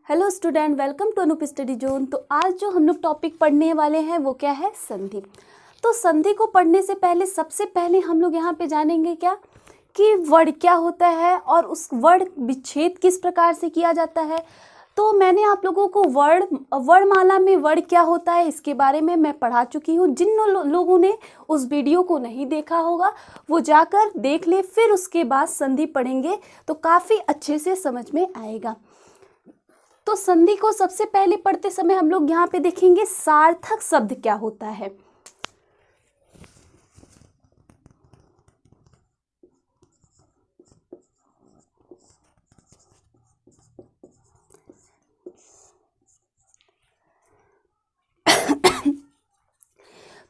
Hello student, welcome to Anoop study zone. तो आज जो हम लोग टॉपिक पढ़ने वाले हैं वो क्या है? संधि। तो संधि को पढ़ने से पहले सबसे पहले हम लोग यहाँ पे जानेंगे क्या कि वर्ड क्या होता है और उस वर्ड विच्छेद किस प्रकार से किया जाता है। तो मैंने आप लोगों को वर्णमाला में वर्ड क्या होता है इसके बारे में मैं पढ़ा चुकी हूँ। जिन लोगों ने उस वीडियो को नहीं देखा होगा वो जाकर देख ले, फिर उसके बाद संधि पढ़ेंगे तो काफ़ी अच्छे से समझ में आएगा। तो संधि को सबसे पहले पढ़ते समय हम लोग यहाँ पे देखेंगे सार्थक शब्द क्या होता है।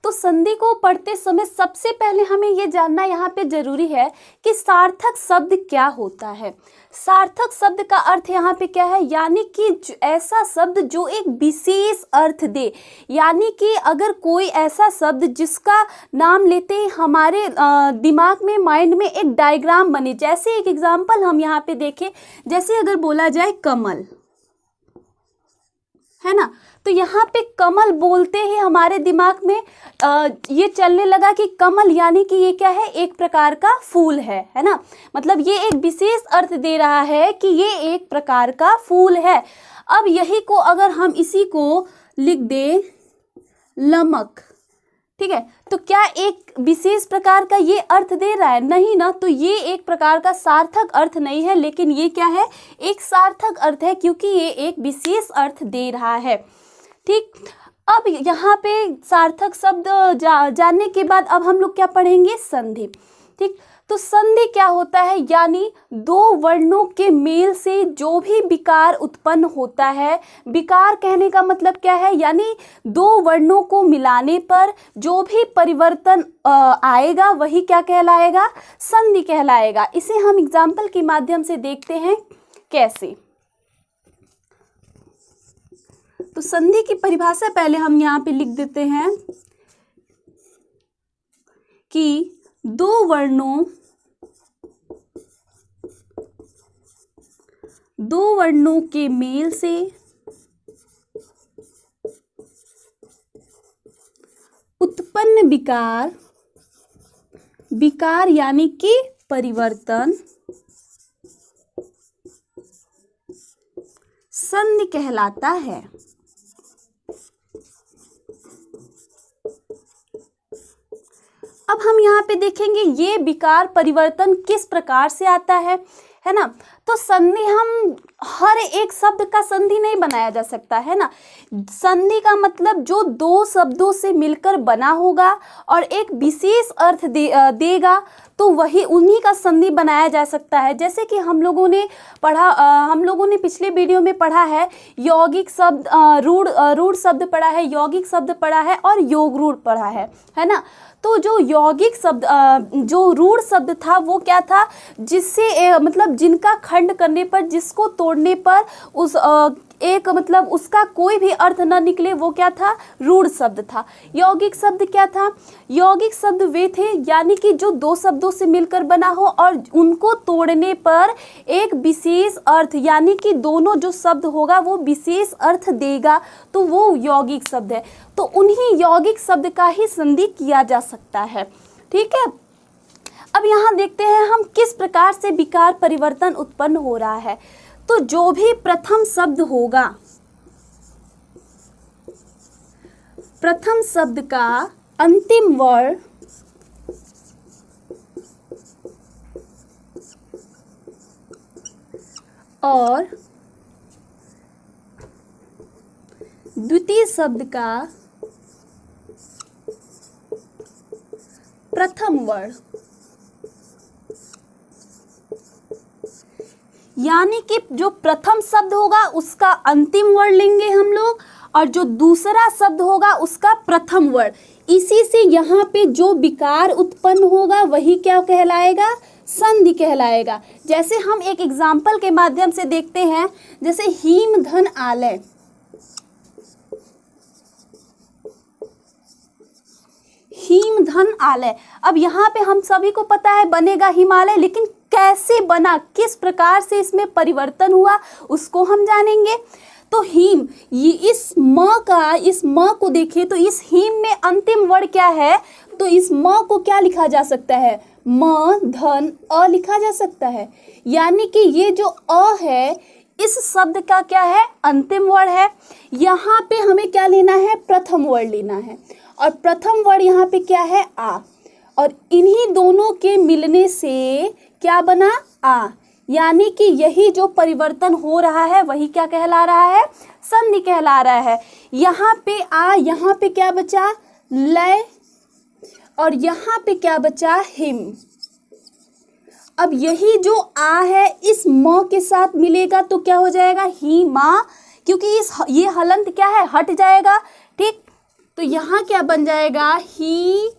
तो संधि को पढ़ते समय सबसे पहले हमें ये जानना यहाँ पे जरूरी है कि सार्थक शब्द क्या होता है। सार्थक शब्द का अर्थ यहाँ पे क्या है, यानी कि ऐसा शब्द जो एक विशेष अर्थ दे। यानी कि अगर कोई ऐसा शब्द जिसका नाम लेते ही हमारे दिमाग में, माइंड में एक डायग्राम बने। जैसे एक एग्जाम्पल हम यहाँ पे देखें, जैसे अगर बोला जाए कमल, है ना, तो यहाँ पे कमल बोलते ही हमारे दिमाग में ये चलने लगा कि कमल यानी कि ये क्या है, एक प्रकार का फूल है ना। मतलब ये एक विशेष अर्थ दे रहा है कि ये एक प्रकार का फूल है। अब यही को अगर हम इसी को लिख दें लमक, ठीक है, तो क्या एक विशेष प्रकार का ये अर्थ दे रहा है? नहीं ना। तो ये एक प्रकार का सार्थक अर्थ नहीं है, लेकिन ये क्या है, एक सार्थक अर्थ है, क्योंकि ये एक विशेष अर्थ दे रहा है। ठीक, अब यहाँ पे सार्थक शब्द जानने के बाद अब हम लोग क्या पढ़ेंगे? संधि। ठीक, तो संधि क्या होता है, यानी दो वर्णों के मेल से जो भी विकार उत्पन्न होता है। विकार कहने का मतलब क्या है, यानी दो वर्णों को मिलाने पर जो भी परिवर्तन आएगा वही क्या कहलाएगा? संधि कहलाएगा। इसे हम एग्जाम्पल के माध्यम से देखते हैं कैसे। तो संधि की परिभाषा पहले हम यहाँ पे लिख देते हैं कि दो वर्णों के मेल से उत्पन्न विकार यानी कि परिवर्तन संधि कहलाता है। अब हम यहाँ पे देखेंगे ये विकार परिवर्तन किस प्रकार से आता है ना। तो संधि, हम हर एक शब्द का संधि नहीं बनाया जा सकता, है ना। संधि का मतलब जो दो शब्दों से मिलकर बना होगा और एक विशेष अर्थ देगा, तो वही उन्हीं का संधि बनाया जा सकता है। जैसे कि हम लोगों ने पिछले वीडियो में पढ़ा है यौगिक शब्द, रूढ़ शब्द पढ़ा है, यौगिक शब्द पढ़ा है और योग रूढ़ पढ़ा है ना। तो जो यौगिक शब्द, जो रूढ़ शब्द था वो क्या था, जिससे मतलब जिनका खंड करने पर, जिसको तोड़ने पर उस एक मतलब उसका कोई भी अर्थ न निकले, वो क्या था? रूढ़ शब्द था। यौगिक शब्द क्या था? यौगिक शब्द वे थे यानी कि जो दो शब्दों से मिलकर बना हो और उनको तोड़ने पर एक विशेष अर्थ, यानी कि दोनों जो शब्द होगा वो विशेष अर्थ देगा, तो वो यौगिक शब्द है। तो उन्हीं यौगिक शब्द का ही संधि किया जा सकता है। ठीक है, अब यहाँ देखते हैं हम किस प्रकार से विकार परिवर्तन उत्पन्न हो रहा है। तो जो भी प्रथम शब्द होगा, प्रथम शब्द का अंतिम वर्ण और द्वितीय शब्द का प्रथम वर्ण, यानी कि जो प्रथम शब्द होगा उसका अंतिम वर्ण लेंगे हम लोग और जो दूसरा शब्द होगा उसका प्रथम वर्ण। इसी से यहाँ पे जो विकार उत्पन्न होगा वही क्या कहलाएगा? संधि कहलाएगा। जैसे हम एक एग्जाम्पल के माध्यम से देखते हैं, जैसे हीम धन आलय, हीम धन आलय। अब यहाँ पे हम सभी को पता है बनेगा हिमालय, लेकिन कैसे बना, किस प्रकार से इसमें परिवर्तन हुआ, उसको हम जानेंगे। तो हीम, ये इस म को देखें तो इस हीम में अंतिम वर्ण क्या है, तो इस म को क्या लिखा जा सकता है, म धन अ लिखा जा सकता है। यानी कि ये जो अ है इस शब्द का क्या है, अंतिम वर्ण है। यहाँ पे हमें क्या लेना है, प्रथम वर्ण लेना है, और प्रथम वर्ण यहाँ पे क्या है, आ, और इन्हीं दोनों के मिलने से क्या बना, आ। यानी कि यही जो परिवर्तन हो रहा है वही क्या कहला रहा है, संधि कहला रहा है। यहाँ पे आ, यहाँ पे क्या बचा, लय, और यहाँ पे क्या बचा, हिम। अब यही जो आ है इस म के साथ मिलेगा तो क्या हो जाएगा, ही मा, क्योंकि ये हलंत क्या है, हट जाएगा। ठीक, तो यहाँ क्या बन जाएगा, ही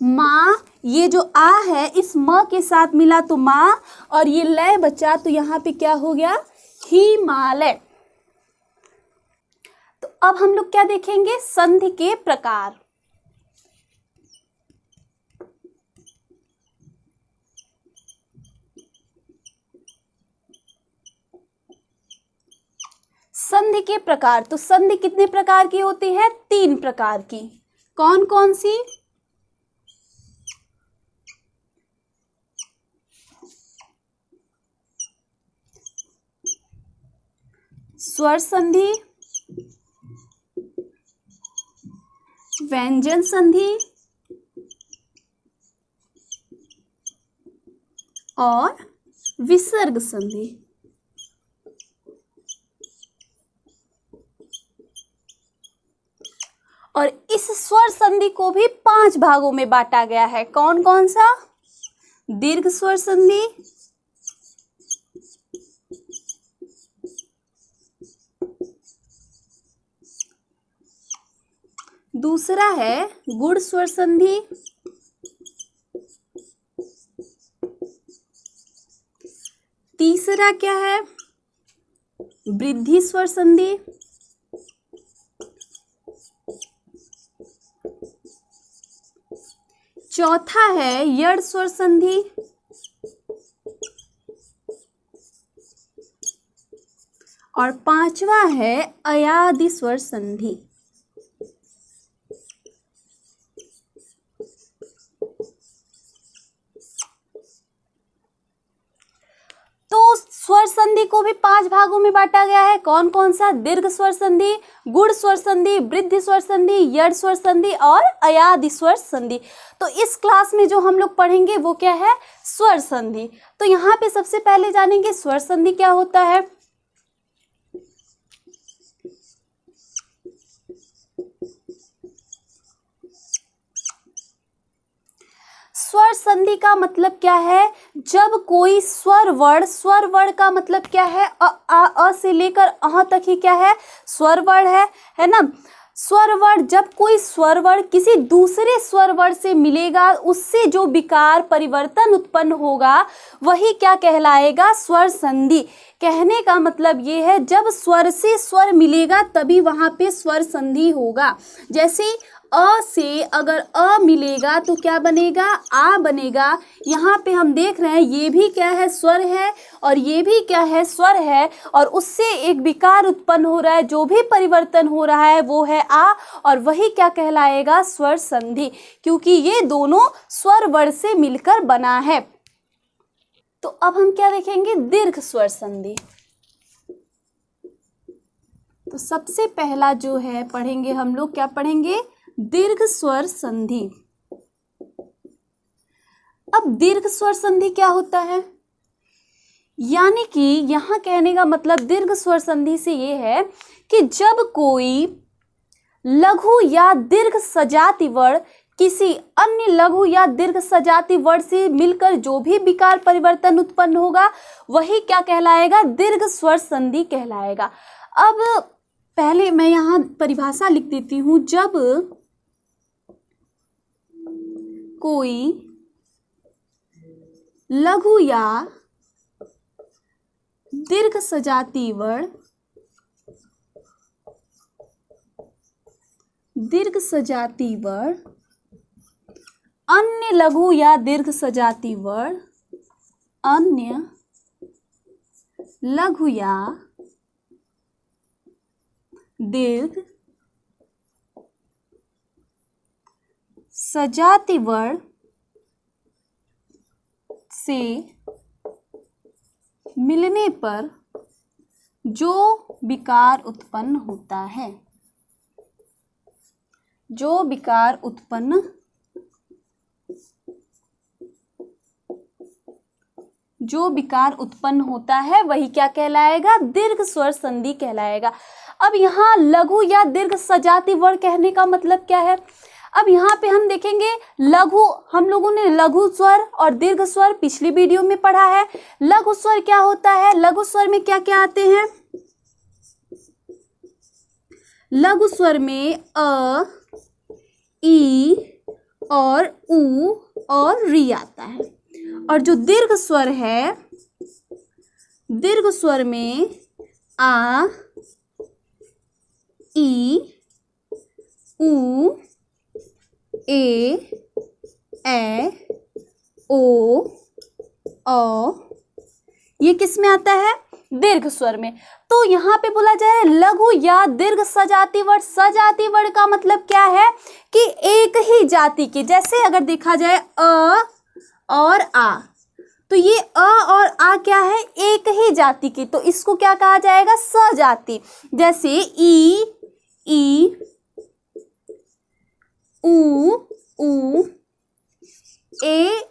माँ। ये जो आ है इस म के साथ मिला तो माँ, और ये लय बचा तो यहाँ पे क्या हो गया, हिमालय। तो अब हम लोग क्या देखेंगे, संधि के प्रकार। संधि के प्रकार, तो संधि कितने प्रकार की होती है, 3 प्रकार की। कौन कौन सी, स्वर संधि, व्यंजन संधि और विसर्ग संधि। और इस स्वर संधि को भी 5 भागों में बांटा गया है। कौन कौन सा, दीर्घ स्वर संधि, दूसरा है गुण स्वर संधि, तीसरा क्या है, वृद्धि स्वर संधि, चौथा है यड़ स्वर संधि, और 5वां है अयादि स्वर संधि। तो स्वर संधि को भी 5 भागों में बांटा गया है। कौन कौन सा, दीर्घ स्वर संधि, गुण स्वर संधि, वृद्धि स्वर संधि, यड़ स्वर संधि और अयादि स्वर संधि। तो इस क्लास में जो हम लोग पढ़ेंगे वो क्या है, स्वर संधि। तो यहाँ पे सबसे पहले जानेंगे स्वर संधि क्या होता है। स्वर संधि का मतलब क्या है, जब कोई स्वर वर्ण का मतलब क्या है, अ से लेकर अह तक ही क्या है, स्वर वर्ण है ना। स्वर वर्ण, जब कोई स्वर वर्ण किसी दूसरे स्वर वर्ण से मिलेगा उससे जो विकार परिवर्तन उत्पन्न होगा वही क्या कहलाएगा, स्वर संधि। कहने का मतलब ये है जब स्वर से स्वर मिलेगा तभी वहां पे स्वर संधि होगा। जैसे अ से अगर अ मिलेगा तो क्या बनेगा, आ बनेगा। यहाँ पे हम देख रहे हैं ये भी क्या है, स्वर है, और ये भी क्या है, स्वर है, और उससे एक विकार उत्पन्न हो रहा है, जो भी परिवर्तन हो रहा है वो है आ, और वही क्या कहलाएगा, स्वर संधि, क्योंकि ये दोनों स्वर वर्ण से मिलकर बना है। तो अब हम क्या देखेंगे, दीर्घ स्वर संधि। तो सबसे पहला जो है पढ़ेंगे हम लोग, क्या पढ़ेंगे, दीर्घ स्वर संधि। अब दीर्घ स्वर संधि क्या होता है, यानी कि यहां कहने का मतलब दीर्घ स्वर संधि से ये है कि जब कोई लघु या दीर्घ सजाति वर्ण किसी अन्य लघु या दीर्घ सजाति वर्ण से मिलकर जो भी विकार परिवर्तन उत्पन्न होगा वही क्या कहलाएगा, दीर्घ स्वर संधि कहलाएगा। अब पहले मैं यहां परिभाषा लिख देती हूं। जब कोई लघु या दीर्घ सजाति वर्ण अन्य लघु या दीर्घ सजाति वर्ण अन्य लघु या दीर्घ सजाती वर्ण से मिलने पर जो विकार उत्पन्न होता है, जो विकार उत्पन्न होता है वही क्या कहलाएगा, दीर्घ स्वर संधि कहलाएगा। अब यहाँ लघु या दीर्घ सजाती वर्ण कहने का मतलब क्या है। अब यहाँ पे हम देखेंगे लघु, हम लोगों ने लघु स्वर और दीर्घ स्वर पिछली वीडियो में पढ़ा है। लघु स्वर क्या होता है, लघु स्वर में क्या क्या आते हैं, लघु स्वर में अ, ई और उ और री आता है। और जो दीर्घ स्वर है, दीर्घ स्वर में आ, ई, उ, ए, ओ, औ, ये किस में आता है, दीर्घ स्वर में। तो यहाँ पे बोला जाए लघु या दीर्घ सजाती वर्ण। सजाती वर्ण का मतलब क्या है कि एक ही जाति के, जैसे अगर देखा जाए अ और आ, तो ये अ और आ क्या है, एक ही जाति की, तो इसको क्या कहा जाएगा, सजाति। जैसे ई, उ, ए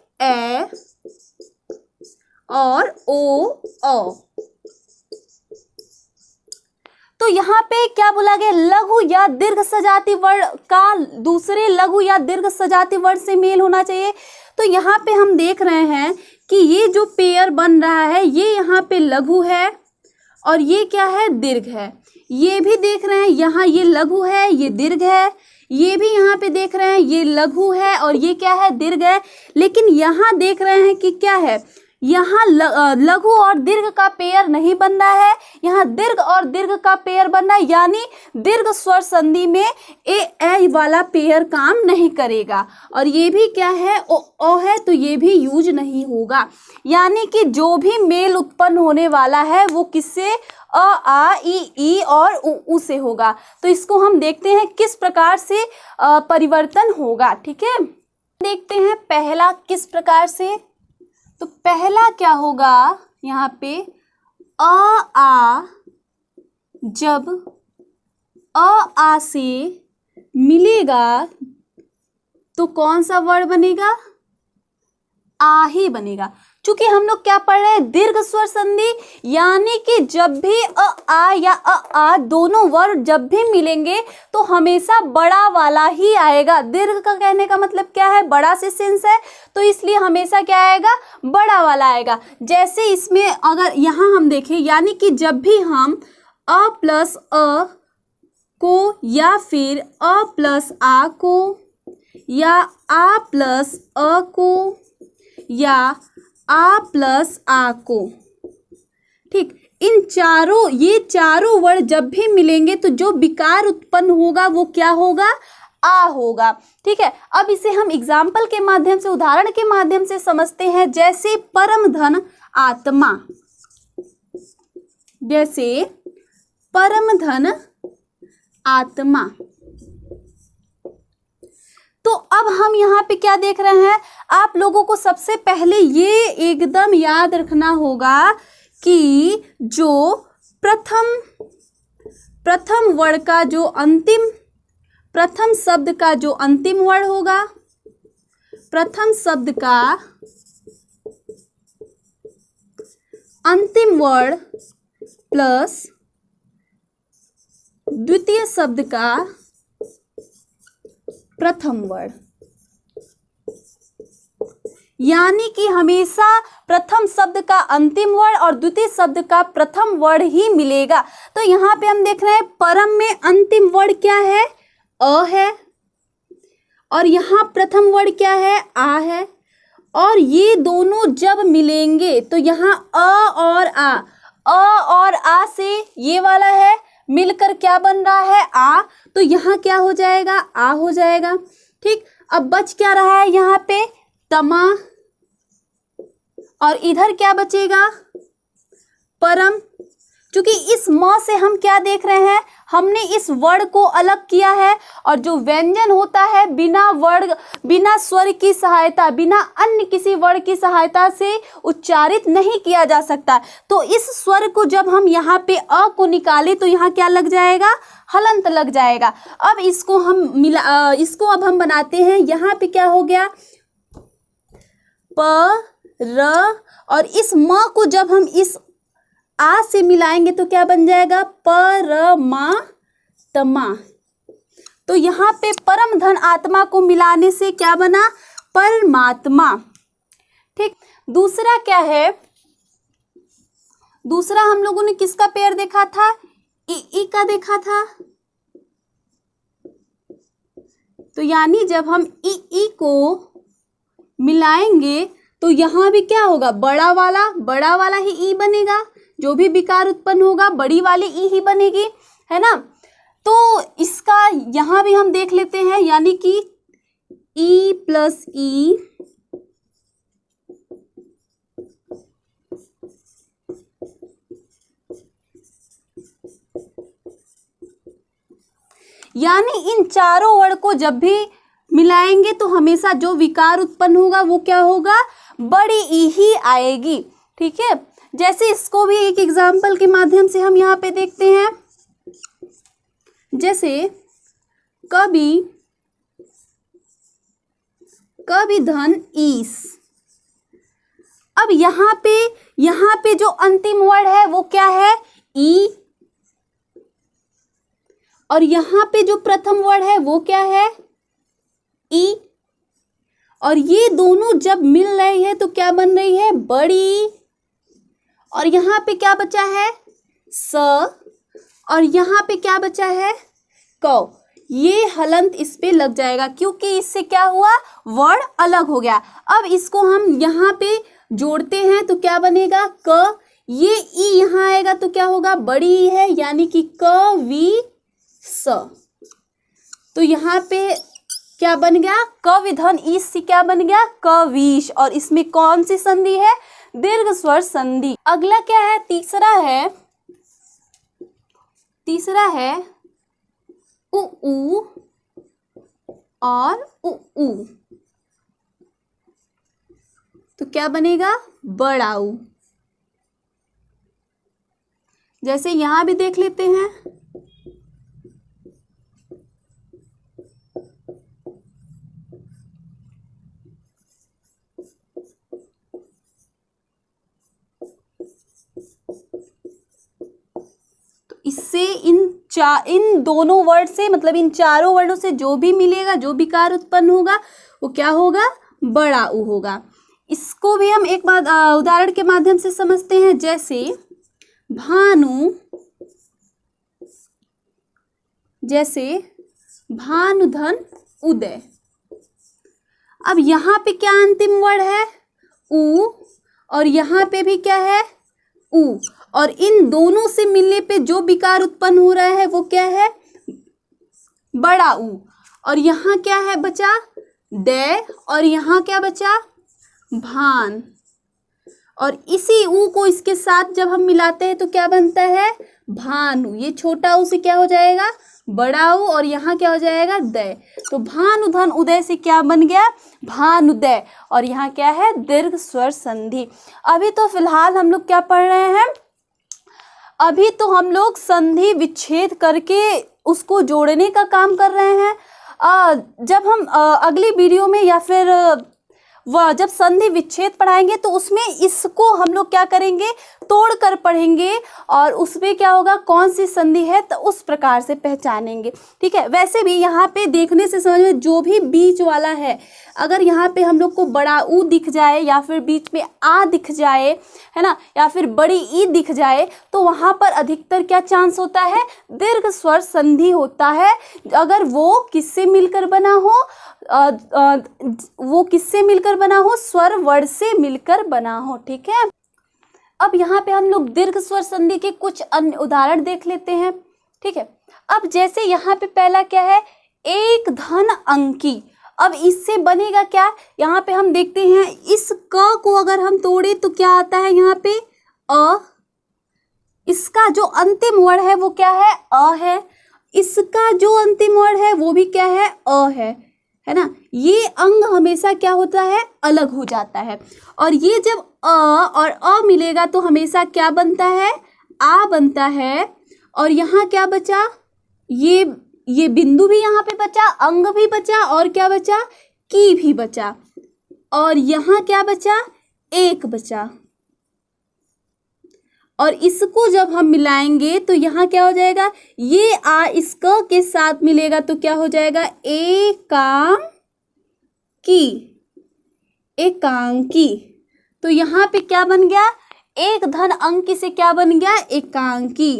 और ओ, औ। तो यहाँ पे क्या बोला गया, लघु या दीर्घ सजाती वर्ण का दूसरे लघु या दीर्घ सजाती वर्ण से मेल होना चाहिए। तो यहाँ पे हम देख रहे हैं कि ये जो पेयर बन रहा है ये यहाँ पे लघु है और ये क्या है, दीर्घ है। ये भी देख रहे हैं यहाँ ये लघु है, ये दीर्घ है। ये भी यहाँ पे देख रहे हैं ये लघु है और ये क्या है, दीर्घ है। लेकिन यहाँ देख रहे हैं कि क्या है, यहाँ लघु और दीर्घ का पेयर नहीं बन रहा है, यहाँ दीर्घ और दीर्घ का पेयर बन रहा है। यानी दीर्घ स्वर संधि में ए वाला पेयर काम नहीं करेगा। और ये भी क्या है, ओ है, तो ये भी यूज नहीं होगा। यानी कि जो भी मेल उत्पन्न होने वाला है वो किससे, अ, आ, ई और उ से होगा। तो इसको हम देखते हैं किस प्रकार से परिवर्तन होगा। ठीक है, देखते हैं पहला किस प्रकार से। तो पहला क्या होगा, यहाँ पे आ, जब आ से मिलेगा तो कौन सा वर्ण बनेगा, आ ही बनेगा। चूंकि हम लोग क्या पढ़ रहे हैं, दीर्घ स्वर संधि, यानी कि जब भी आ या आ दोनों वर्ण जब भी मिलेंगे तो हमेशा बड़ा वाला ही आएगा। दीर्घ का कहने का मतलब क्या है, बड़ा से सेंस है, तो इसलिए हमेशा क्या आएगा, बड़ा वाला आएगा। जैसे इसमें अगर यहाँ हम देखें, यानी कि जब भी हम अ प्लस अ को या फिर अ प्लस आ को या आ प्लस अ को या आ प्लस आ को, ठीक, इन चारों, ये चारों वर्ण जब भी मिलेंगे तो जो विकार उत्पन्न होगा वो क्या होगा, आ होगा। ठीक है, अब इसे हम एग्जाम्पल के माध्यम से, उदाहरण के माध्यम से समझते हैं। जैसे परम धन आत्मा, जैसे परम धन आत्मा। तो अब हम यहाँ पे क्या देख रहे हैं, आप लोगों को सबसे पहले ये एकदम याद रखना होगा कि जो प्रथम वर्ण का जो अंतिम, प्रथम शब्द का जो अंतिम वर्ण होगा, प्रथम शब्द का अंतिम वर्ण प्लस द्वितीय शब्द का प्रथम वर्ण, यानी कि हमेशा प्रथम शब्द का अंतिम वर्ण और द्वितीय शब्द का प्रथम वर्ण ही मिलेगा। तो यहाँ पे हम देख रहे हैं परम में अंतिम वर्ण क्या है, अ है, और यहाँ प्रथम वर्ण क्या है, आ है। और ये दोनों जब मिलेंगे तो यहाँ अ और आ से ये वाला है मिलकर क्या बन रहा है, आ। तो यहाँ क्या हो जाएगा, आ हो जाएगा। ठीक, अब बच क्या रहा है यहाँ पे, तमा और इधर क्या बचेगा, परम। क्योंकि इस म से हम क्या देख रहे हैं, हमने इस वर्ण को अलग किया है, और जो व्यंजन होता है बिना वर्ण, बिना स्वर की सहायता, बिना अन्य किसी वर्ण की सहायता से उच्चारित नहीं किया जा सकता। तो इस स्वर को जब हम यहाँ पे अ को निकाले तो यहाँ क्या लग जाएगा, हलंत लग जाएगा। अब इसको हम बनाते हैं। यहाँ पे क्या हो गया, प र, और इस म को जब हम इस आ से मिलाएंगे तो क्या बन जाएगा, परमा तमा। तो यहाँ पे परम धन आत्मा को मिलाने से क्या बना, परमात्मा। ठीक, दूसरा क्या है, दूसरा हम लोगों ने किसका पेड़ देखा था, ई का देखा था। तो यानी जब हम ई को मिलाएंगे तो यहाँ भी क्या होगा, बड़ा वाला ही ई बनेगा। जो भी विकार उत्पन्न होगा बड़ी वाली ई ही बनेगी, है ना। तो इसका यहाँ भी हम देख लेते हैं, यानी कि ई प्लस ई यानी इन चारों वर्ण को जब भी मिलाएंगे तो हमेशा जो विकार उत्पन्न होगा वो क्या होगा, बड़ी ई ही आएगी। ठीक है, जैसे इसको भी एक एग्जाम्पल के माध्यम से हम यहाँ पे देखते हैं। जैसे कभी धन ईस। अब यहाँ पे जो अंतिम वर्ण है वो क्या है, ई, और यहाँ पे जो प्रथम वर्ण है वो क्या है, ई, और ये दोनों जब मिल रहे हैं तो क्या बन रही है, बड़ी। और यहाँ पे क्या बचा है, स, और यहाँ पे क्या बचा है, क। ये हलंत इस पे लग जाएगा क्योंकि इससे क्या हुआ, वर्ण अलग हो गया। अब इसको हम यहाँ पे जोड़ते हैं तो क्या बनेगा, क। ये ई यहाँ आएगा तो क्या होगा, बड़ी ई है, यानी कि क वी स। तो यहाँ पे क्या बन गया, क विधन ईस से क्या बन गया, कवीश। और इसमें कौन सी संधि है, दीर्घ स्वर संधि। अगला क्या है, तीसरा है उ ऊ और उ ऊ। तो क्या बनेगा, बड़ा ऊ। जैसे यहां भी देख लेते हैं, इससे इन दोनों वर्ड से, मतलब इन चारों वर्णों से जो भी मिलेगा, जो विकार उत्पन्न होगा वो क्या होगा, बड़ा ऊ होगा। इसको भी हम एक बात उदाहरण के माध्यम से समझते हैं। जैसे भानुधन उदय। अब यहाँ पे क्या अंतिम वर्ण है, ऊ, और यहाँ पे भी क्या है, ऊ, और इन दोनों से मिलने पे जो विकार उत्पन्न हो रहा है वो क्या है, बड़ा ऊ। और यहाँ क्या है बचा, दे, और यहाँ क्या बचा, भान। और इसी ऊ को इसके साथ जब हम मिलाते हैं तो क्या बनता है, भानु। ये छोटा ऊ से क्या हो जाएगा, बड़ा ऊ, और यहाँ क्या हो जाएगा, दय। तो भानुधन उदय से क्या बन गया, भानुदय। और यहाँ क्या है, दीर्घ स्वर संधि। अभी तो फिलहाल हम लोग क्या पढ़ रहे हैं, अभी तो हम लोग संधि विच्छेद करके उसको जोड़ने का काम कर रहे हैं। जब हम अगली वीडियो में या फिर जब संधि विच्छेद पढ़ाएंगे तो उसमें इसको हम लोग क्या करेंगे, तोड़ कर पढ़ेंगे, और उसमें क्या होगा, कौन सी संधि है तो उस प्रकार से पहचानेंगे। ठीक है, वैसे भी यहाँ पे देखने से समझ में, जो भी बीच वाला है, अगर यहाँ पे हम लोग को बड़ा ऊ दिख जाए या फिर बीच में आ दिख जाए, है ना, या फिर बड़ी ई दिख जाए, तो वहाँ पर अधिकतर क्या चांस होता है, दीर्घ स्वर संधि होता है। अगर वो किससे मिलकर बना हो, स्वर वर्ण से मिलकर बना हो। ठीक है, अब यहाँ पे हम लोग दीर्घ स्वर संधि के कुछ अन्य उदाहरण देख लेते हैं। ठीक है, अब जैसे यहाँ पे पहला क्या है, एक धन अंकी। अब इससे बनेगा क्या, यहाँ पे हम देखते हैं इस क को अगर हम तोड़े तो क्या आता है यहाँ पे अ, इसका जो अंतिम वर्ण है वो क्या है अ है, इसका जो अंतिम वर्ण है वो भी क्या है अ है ना। ये अंग हमेशा क्या होता है अलग हो जाता है, और ये जब अ और अ मिलेगा तो हमेशा क्या बनता है आ बनता है। और यहाँ क्या बचा, ये बिंदु भी यहाँ पे बचा, अंग भी बचा, और क्या बचा की भी बचा, और यहाँ क्या बचा एक बचा। और इसको जब हम मिलाएंगे तो यहाँ क्या हो जाएगा, ये आ इस क के साथ मिलेगा तो क्या हो जाएगा एकांकी। तो यहाँ पे क्या बन गया, एक धन अंकी से क्या बन गया एकांकी।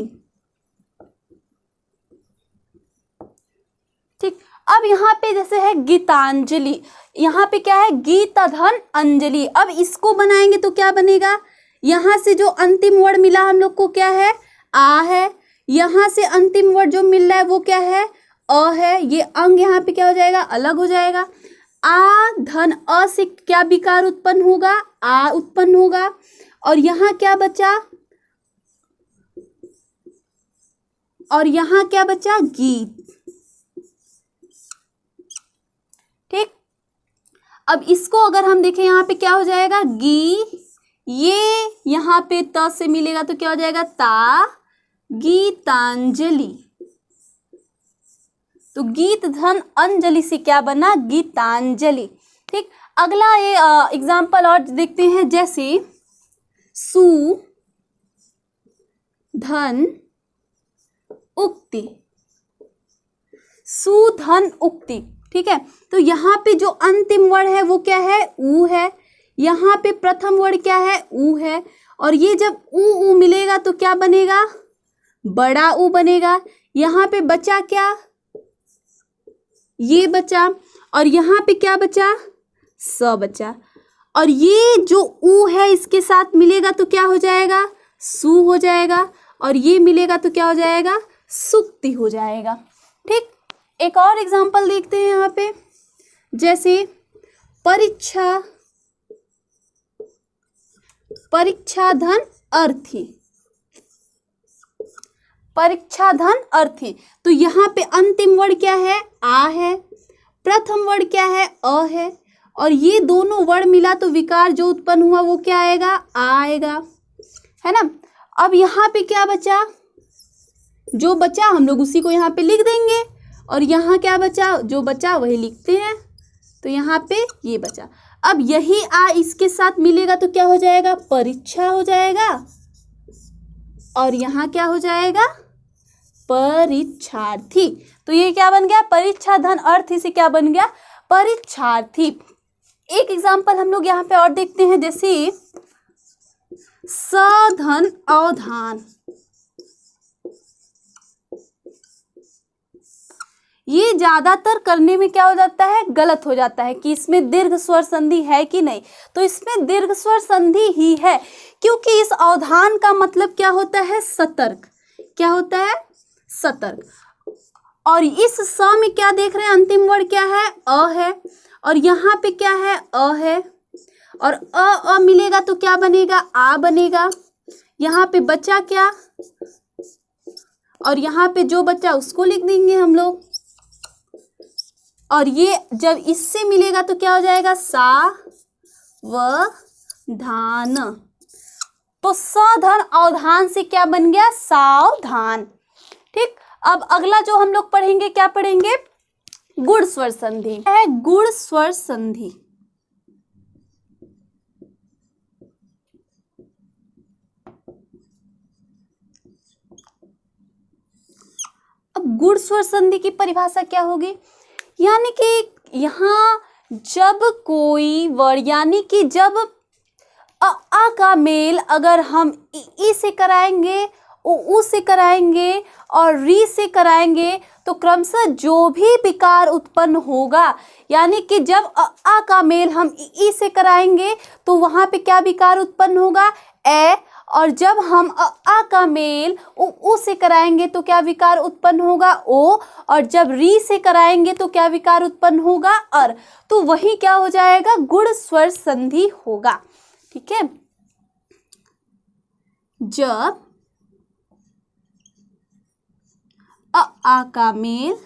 ठीक, अब यहाँ पे जैसे है गीतांजलि, यहाँ पे क्या है गीता धन अंजलि। अब इसको बनाएंगे तो क्या बनेगा, यहाँ से जो अंतिम वर्ड मिला हम लोग को क्या है आ है, यहाँ से अंतिम वर्ड जो मिल रहा है वो क्या है अ है, ये अंग यहाँ पे क्या हो जाएगा अलग हो जाएगा। आ धन अ से क्या विकार उत्पन्न होगा आ उत्पन्न होगा, और यहाँ क्या बचा, और यहाँ क्या बचा गीत। ठीक, अब इसको अगर हम देखें यहाँ पे क्या हो जाएगा ये यहाँ पे त से मिलेगा तो क्या हो जाएगा ता गीतांजलि। तो गीत धन अंजलि से क्या बना गीतांजलि। ठीक, अगला ये एग्जाम्पल और देखते हैं, जैसे सु धन उक्ति, सुधन उक्ति। ठीक है, तो यहाँ पे जो अंतिम वर्ण है वो क्या है ऊ है, यहाँ पे प्रथम वर्ण क्या है ऊ है, और ये जब ऊ मिलेगा तो क्या बनेगा बड़ा ऊ बनेगा। यहाँ पे बचा क्या ये बचा, और यहाँ पे क्या बचा स बचा, और ये जो ऊ है इसके साथ मिलेगा तो क्या हो जाएगा सु हो जाएगा, और ये मिलेगा तो क्या हो जाएगा सुक्ति हो जाएगा। ठीक, एक और एग्जांपल देखते हैं यहाँ पे, जैसे परीक्षा धन अर्थी, परीक्षा धन अर्थी। तो यहाँ पे अंतिम वर्ण क्या है आ है, प्रथम वर्ण क्या है अ है, और ये दोनों वर्ण मिला तो विकार जो उत्पन्न हुआ वो क्या आएगा आ आएगा, है ना। अब यहाँ पे क्या बचा, जो बचा हम लोग उसी को यहाँ पे लिख देंगे, और यहाँ क्या बचा जो बचा वही लिखते हैं, तो यहाँ पे ये बचा। अब यही आ इसके साथ मिलेगा तो क्या हो जाएगा परीक्षा हो जाएगा, और यहाँ क्या हो जाएगा परीक्षार्थी। तो ये क्या बन गया परीक्षा धन अर्थी से क्या बन गया परीक्षार्थी। एक एग्जांपल हम लोग यहाँ पे और देखते हैं, जैसे सधन अवधान, ये ज्यादातर करने में क्या हो जाता है गलत हो जाता है कि इसमें दीर्घ स्वर संधि है कि नहीं, तो इसमें दीर्घ स्वर संधि ही है, क्योंकि इस अवधान का मतलब क्या होता है सतर्क, क्या होता है सतर्क। और इस स में क्या देख रहे हैं अंतिम वर्ण क्या है अ है, और यहाँ पे क्या है अ है, और अ मिलेगा तो क्या बनेगा आ बनेगा। यहाँ पे बचा क्या, और यहाँ पे जो बचा उसको लिख देंगे हम लोग, और ये जब इससे मिलेगा तो क्या हो जाएगा सावधान। तो सधन अवधान से क्या बन गया सावधान। ठीक, अब अगला जो हम लोग पढ़ेंगे क्या पढ़ेंगे गुण स्वर संधि है, गुण स्वर संधि। अब गुण स्वर संधि की परिभाषा क्या होगी, यानी कि यहाँ जब कोई वर्ण यानी कि जब आ का मेल अगर हम ई से कराएंगे उ से कराएंगे और री से कराएंगे तो क्रमशः जो भी विकार उत्पन्न होगा, यानी कि जब आ का मेल हम ई से कराएंगे तो वहाँ पे क्या विकार उत्पन्न होगा ए, और जब हम आ का मेल उ से कराएंगे तो क्या विकार उत्पन्न होगा, ओ, और जब री से कराएंगे तो क्या विकार उत्पन्न होगा, अर। तो वही क्या हो जाएगा, गुण स्वर संधि होगा। ठीक है, जब आ का मेल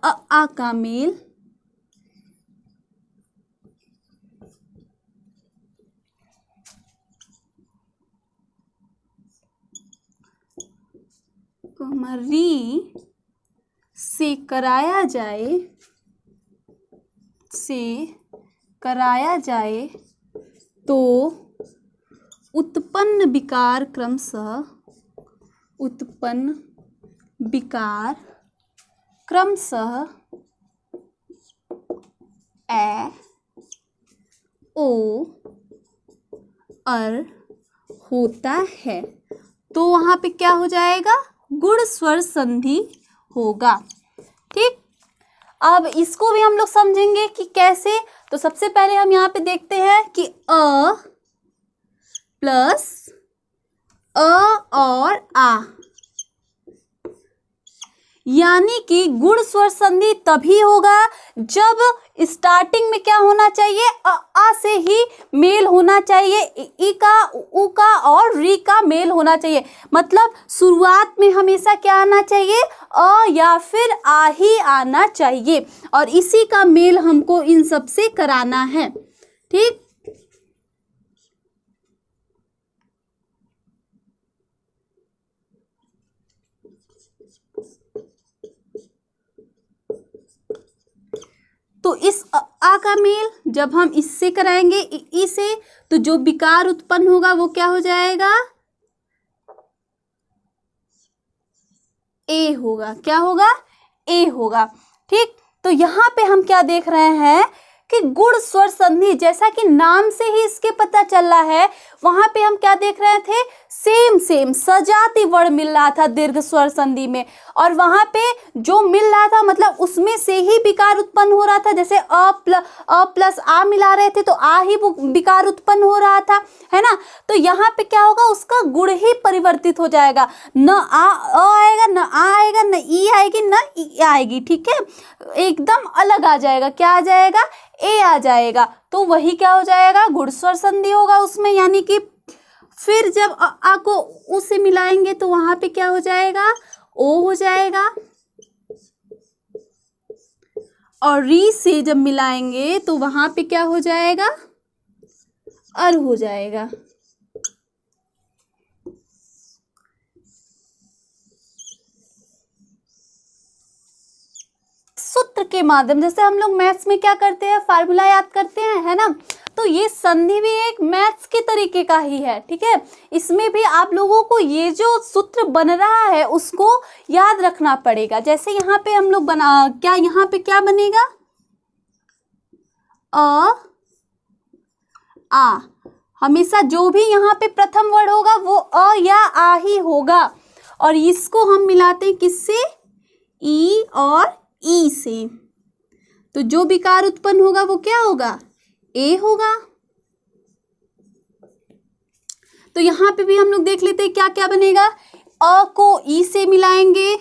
आ का मेल री से कराया जाए तो उत्पन्न विकार क्रमशः ए, ओ, अर होता है। तो वहां पे क्या हो जाएगा, गुण स्वर संधि होगा। ठीक, अब इसको भी हम लोग समझेंगे कि कैसे। तो सबसे पहले हम यहाँ पे देखते हैं कि अ प्लस अ और आ, यानी कि गुण स्वर संधि तभी होगा जब स्टार्टिंग में क्या होना चाहिए, आ से ही मेल होना चाहिए, ई का, उ का और री का मेल होना चाहिए। मतलब शुरुआत में हमेशा क्या आना चाहिए, अ या फिर आ ही आना चाहिए, और इसी का मेल हमको इन सब से कराना है। ठीक, तो इस आ का मेल जब हम इससे कराएंगे, ई से, तो जो विकार उत्पन्न होगा वो क्या हो जाएगा, ए होगा। क्या होगा, ए होगा। ठीक, तो यहाँ पे हम क्या देख रहे हैं कि गुण स्वर संधि, जैसा कि नाम से ही इसके पता चल रहा है, वहां पे हम क्या देख रहे थे, सेम सजाती वर्ण मिल रहा था दीर्घ स्वर संधि में, और वहां पे जो मिल रहा था मतलब उसमें से ही विकार उत्पन्न हो रहा था। जैसे अ प्लस आ मिला रहे थे तो आ ही विकार उत्पन्न हो रहा था, है ना। तो यहाँ पे क्या होगा, उसका गुण ही परिवर्तित हो जाएगा, न अ आएगा, न आ आएगा, न ई आएगी, न ई आएगी। ठीक है, एकदम अलग आ जाएगा। क्या आ जाएगा, ए आ जाएगा। तो वही क्या हो जाएगा, गुण स्वर संधि होगा उसमें, यानी कि फिर जब आ को उ से मिलाएंगे तो वहां पे क्या हो जाएगा, ओ हो जाएगा, और री से जब मिलाएंगे तो वहां पे क्या हो जाएगा, अर हो जाएगा। सूत्र के माध्यम, जैसे हम लोग मैथ्स में क्या करते हैं, फार्मूला याद करते हैं, है ना। तो ये संधि भी एक मैथ्स के तरीके का ही है। ठीक है, इसमें भी आप लोगों को ये जो सूत्र बन रहा है उसको याद रखना पड़ेगा। जैसे यहाँ पे हम लोग यहाँ पे क्या बनेगा, आ, हमेशा जो भी यहाँ पे प्रथम वर्ड होगा वो अ या आ ही होगा, और इसको हम मिलाते हैं किससे, ई और ई से, तो जो विकार उत्पन्न होगा वो क्या होगा, ए होगा। तो यहां पे भी हम लोग देख लेते हैं क्या क्या बनेगा, अ को ई से मिलाएंगे,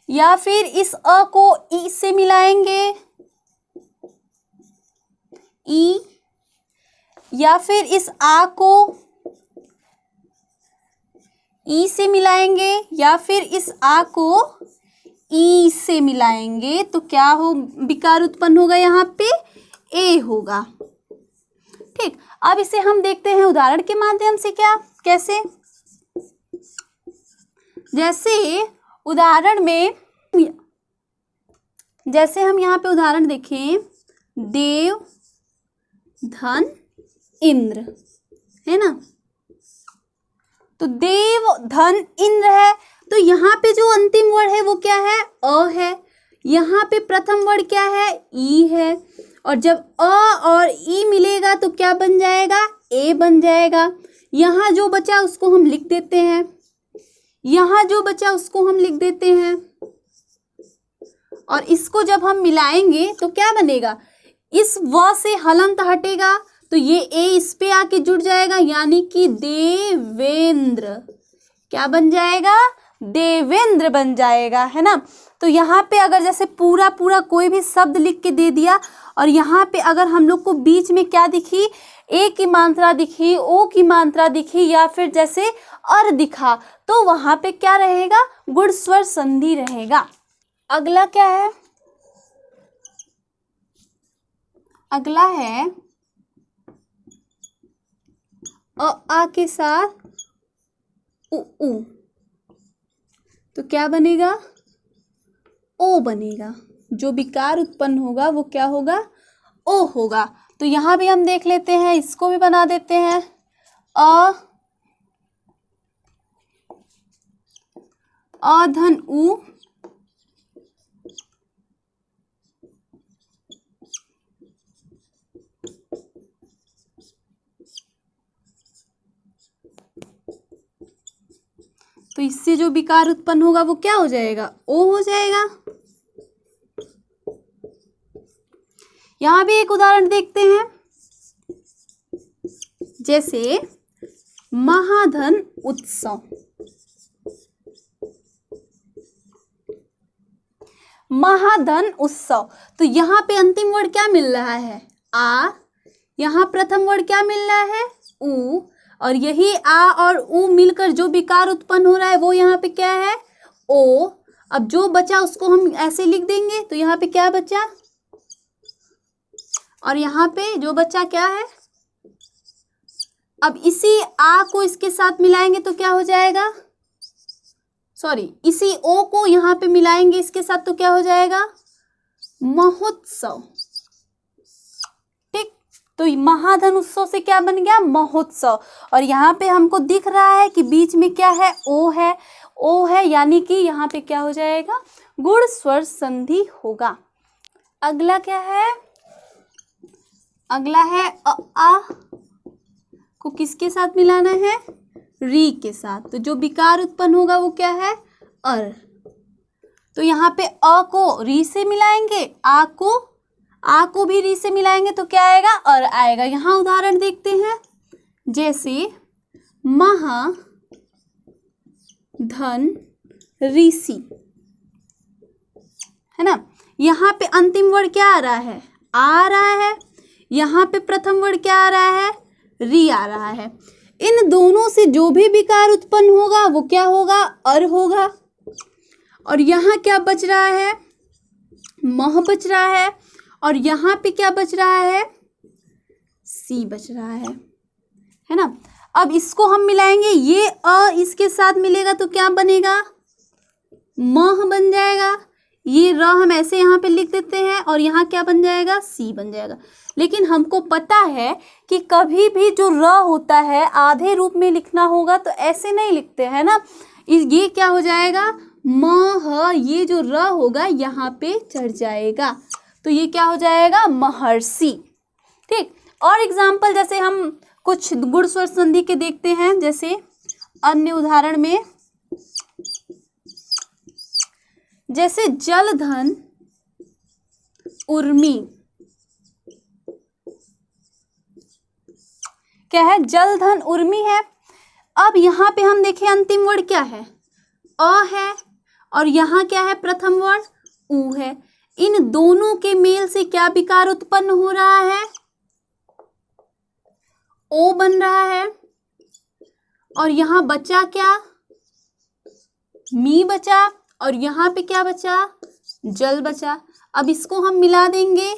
या फिर इस अ को ई से मिलाएंगे, ई, या फिर इस आ को ई से मिलाएंगे, या फिर इस आ को ई से मिलाएंगे, तो क्या हो, विकार उत्पन्न होगा यहाँ पे, ए होगा। ठीक, अब इसे हम देखते हैं उदाहरण के माध्यम से। क्या, कैसे, जैसे उदाहरण में, जैसे हम यहाँ पे उदाहरण देखें, देव धन इंद्र, है ना। तो देव धन इंद्र है, तो यहाँ पे जो अंतिम वर्ड है वो क्या है, अ है। यहाँ पे प्रथम वर्ड क्या है, ई है, और जब अ और ई मिलेगा तो क्या बन जाएगा, ए बन जाएगा। यहाँ जो बचा उसको हम लिख देते हैं, यहाँ जो बचा उसको हम लिख देते हैं, और इसको जब हम मिलाएंगे तो क्या बनेगा, इस व से हलंत हटेगा तो ये ए इस पे आके जुड़ जाएगा, यानी कि देवेंद्र। क्या बन जाएगा, देवेंद्र बन जाएगा, है ना। तो यहाँ पे अगर जैसे पूरा पूरा कोई भी शब्द लिख के दे दिया और यहाँ पे अगर हम लोग को बीच में क्या दिखी, ए की मात्रा दिखी, ओ की मात्रा दिखी, या फिर जैसे अर दिखा, तो वहाँ पे क्या रहेगा, गुण स्वर संधि रहेगा। अगला क्या है, अगला है आ के साथ उ, तो क्या बनेगा, ओ बनेगा। जो विकार उत्पन्न होगा वो क्या होगा, ओ होगा। तो यहाँ भी हम देख लेते हैं, इसको भी बना देते हैं। अ धन उ, तो इससे जो विकार उत्पन्न होगा वो क्या हो जाएगा, ओ हो जाएगा। यहां भी एक उदाहरण देखते हैं, जैसे महाधन उत्सव। महाधन उत्सव, तो यहाँ पे अंतिम वर्ड क्या मिल रहा है, आ। यहाँ प्रथम वर्ड क्या मिल रहा है, उ, और यही आ और उ मिलकर जो विकार उत्पन्न हो रहा है वो यहाँ पे क्या है, ओ। अब जो बचा उसको हम ऐसे लिख देंगे, तो यहाँ पे क्या बचा, और यहाँ पे जो बचा क्या है। अब इसी आ को इसके साथ मिलाएंगे तो क्या हो जाएगा, सॉरी, इसी ओ को यहाँ पे मिलाएंगे इसके साथ तो क्या हो जाएगा, महोत्सव। ठीक, तो महाधन उत्सव से क्या बन गया, महोत्सव। और यहाँ पे हमको दिख रहा है कि बीच में क्या है, ओ है, ओ है, यानी कि यहाँ पे क्या हो जाएगा, गुण स्वर संधि होगा। अगला क्या है, अगला है आ को किसके साथ मिलाना है, री के साथ। तो जो विकार उत्पन्न होगा वो क्या है, अर। तो यहाँ पे अ को री से मिलाएंगे, आ को भी री से मिलाएंगे तो क्या आएगा, अर आएगा। यहाँ उदाहरण देखते हैं, जैसे महा धन ऋषि, है ना। यहाँ पे अंतिम वर्ड क्या आ रहा है, आ रहा है। यहाँ पे प्रथम वर्ड क्या आ रहा है, री आ रहा है। इन दोनों से जो भी विकार उत्पन्न होगा वो क्या होगा, अर होगा। और यहाँ क्या बच रहा है, मह बच रहा है, और यहाँ पे क्या बच रहा है, सी बच रहा है ना। अब इसको हम मिलाएंगे, ये अ इसके साथ मिलेगा तो क्या बनेगा, मह बन जाएगा। ये र हम ऐसे यहाँ पे लिख देते हैं और यहाँ क्या बन जाएगा, सी बन जाएगा। लेकिन हमको पता है कि कभी भी जो र होता है आधे रूप में लिखना होगा तो ऐसे नहीं लिखते हैं ना। ये क्या हो जाएगा, मह, ये जो र होगा यहाँ पे चढ़ जाएगा तो ये क्या हो जाएगा, महर्षि। ठीक, और एग्जाम्पल जैसे हम कुछ गुण स्वर संधि के देखते हैं, जैसे अन्य उदाहरण में, जैसे जलधन उर्मी, क्या है, जलधन उर्मी है। अब यहाँ पे हम देखें अंतिम वर्ड क्या है, अ है, और यहाँ क्या है, प्रथम वर्ड उ है। इन दोनों के मेल से क्या विकार उत्पन्न हो रहा है, ओ बन रहा है। और यहाँ बचा क्या, मी बचा, और यहाँ पे क्या बचा, जल बचा। अब इसको हम मिला देंगे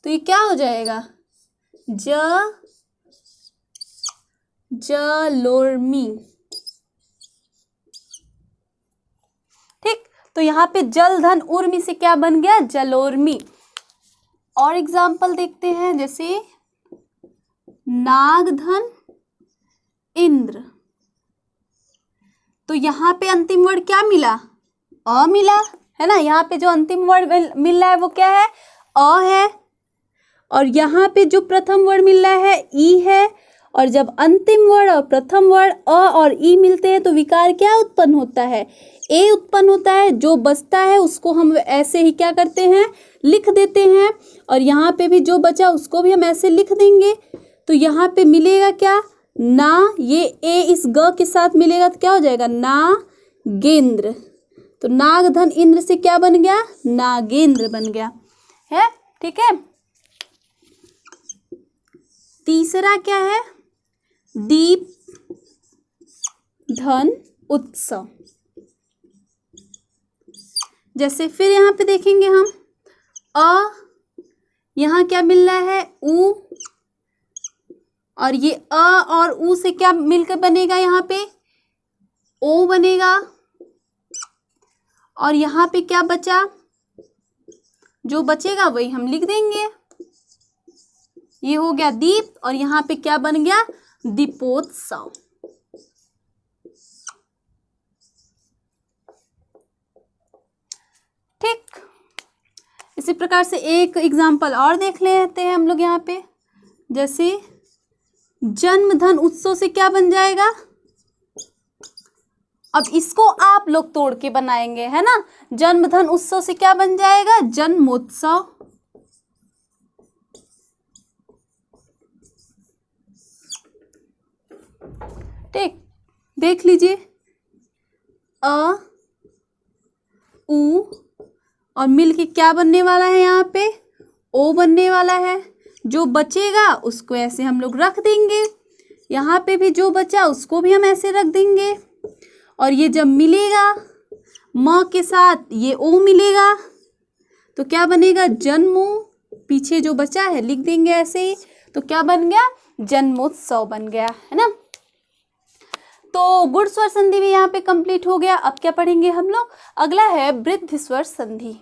तो ये क्या हो जाएगा, जलोर्मी। ठीक, तो यहाँ पे जलधन उर्मी से क्या बन गया, जलोर्मी। और एग्जाम्पल देखते हैं, जैसे नागधन इंद्र। तो यहाँ पे अंतिम वर्ड क्या मिला, अ मिला, है ना। यहाँ पे जो अंतिम वर्ड मिल रहा है वो क्या है, अ है। और यहाँ पे जो प्रथम वर्ड मिल रहा है ई है। और जब अंतिम वर्ड और प्रथम वर्ड अ और ई मिलते हैं तो विकार क्या उत्पन्न होता है, ए उत्पन्न होता है, जो बचता है उसको हम ऐसे ही क्या करते हैं, लिख देते हैं, और यहाँ पे भी जो बचा उसको भी हम ऐसे लिख देंगे। तो यहाँ पे मिलेगा क्या, ना, ये ए इस ग के साथ मिलेगा तो क्या हो जाएगा, नागेंद्र। तो नाग धन इंद्र से क्या बन गया, नागेंद्र बन गया है। ठीक है, तीसरा क्या है, दीप धन उत्सव। जैसे फिर यहाँ पे देखेंगे हम यहाँ क्या मिल रहा है, उ, और ये और उ से क्या मिलकर बनेगा, यहाँ पे ओ बनेगा, और यहाँ पे क्या बचा, जो बचेगा वही हम लिख देंगे। ये हो गया दीप, और यहाँ पे क्या बन गया, दीपोत्सव। ठीक, इसी प्रकार से एक एग्जाम्पल और देख लेते हैं हम लोग यहाँ पे। जैसे जन्म धन उत्सव से क्या बन जाएगा, अब इसको आप लोग तोड़ के बनाएंगे, है ना। जन्म धन उत्सव से क्या बन जाएगा, जन्मोत्सव। ठीक, देख लीजिए, उ और मिल के क्या बनने वाला है, यहाँ पे ओ बनने वाला है। जो बचेगा उसको ऐसे हम लोग रख देंगे, यहाँ पे भी जो बचा उसको भी हम ऐसे रख देंगे, और ये जब मिलेगा म के साथ ये ओ मिलेगा तो क्या बनेगा, जन्मो, पीछे जो बचा है लिख देंगे ऐसे ही, तो क्या बन गया, जन्मोत्सव बन गया, है ना। तो गुण स्वर संधि भी यहाँ पे कंप्लीट हो गया। अब क्या पढ़ेंगे हम लोग, अगला है वृद्धि स्वर संधि।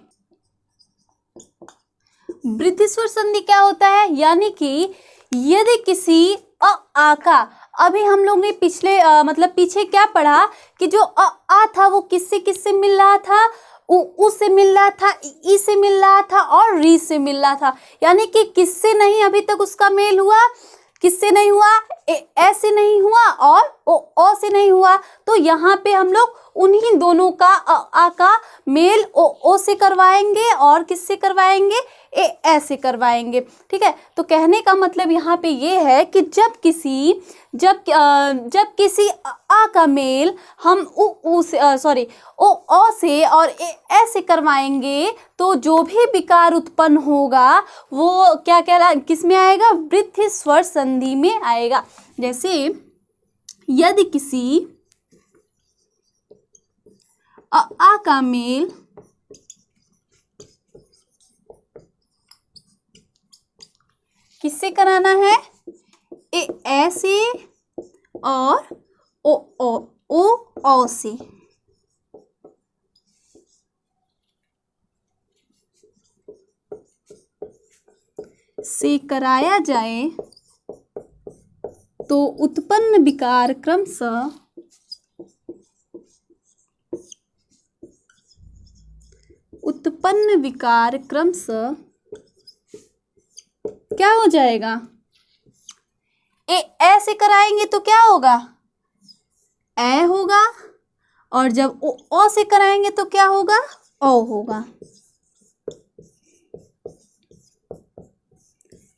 वृद्धि स्वर संधि क्या होता है, यानी कि यदि किसी आ का, अभी हम लोग ने पिछले मतलब पीछे क्या पढ़ा कि जो आ था वो किससे किससे मिल रहा था, उ से मिल रहा था, ई से मिल रहा था, और री से मिल रहा था। यानी कि किससे नहीं अभी तक उसका मेल हुआ, किससे नहीं हुआ, ऐसे नहीं हुआ, और ओ से नहीं हुआ। तो यहाँ पे हम लोग उन्हीं दोनों का आ का मेल ओ से करवाएंगे, और किससे करवाएंगे, ऐसे करवाएंगे। ठीक है, तो कहने का मतलब यहाँ पे ये है कि जब किसी किसी आ का मेल हम ओ से और ऐसे करवाएंगे, तो जो भी विकार उत्पन्न होगा वो क्या कहला, किस में आएगा, वृद्धि स्वर संधि में आएगा। जैसे यदि किसी आ का मेल किससे कराना है, ऐसे और ओ से कराया जाए तो उत्पन्न विकार क्रमशः क्या हो जाएगा, ऐसे कराएंगे तो क्या होगा, ए होगा, और जब ओ से कराएंगे तो क्या होगा, ओ होगा।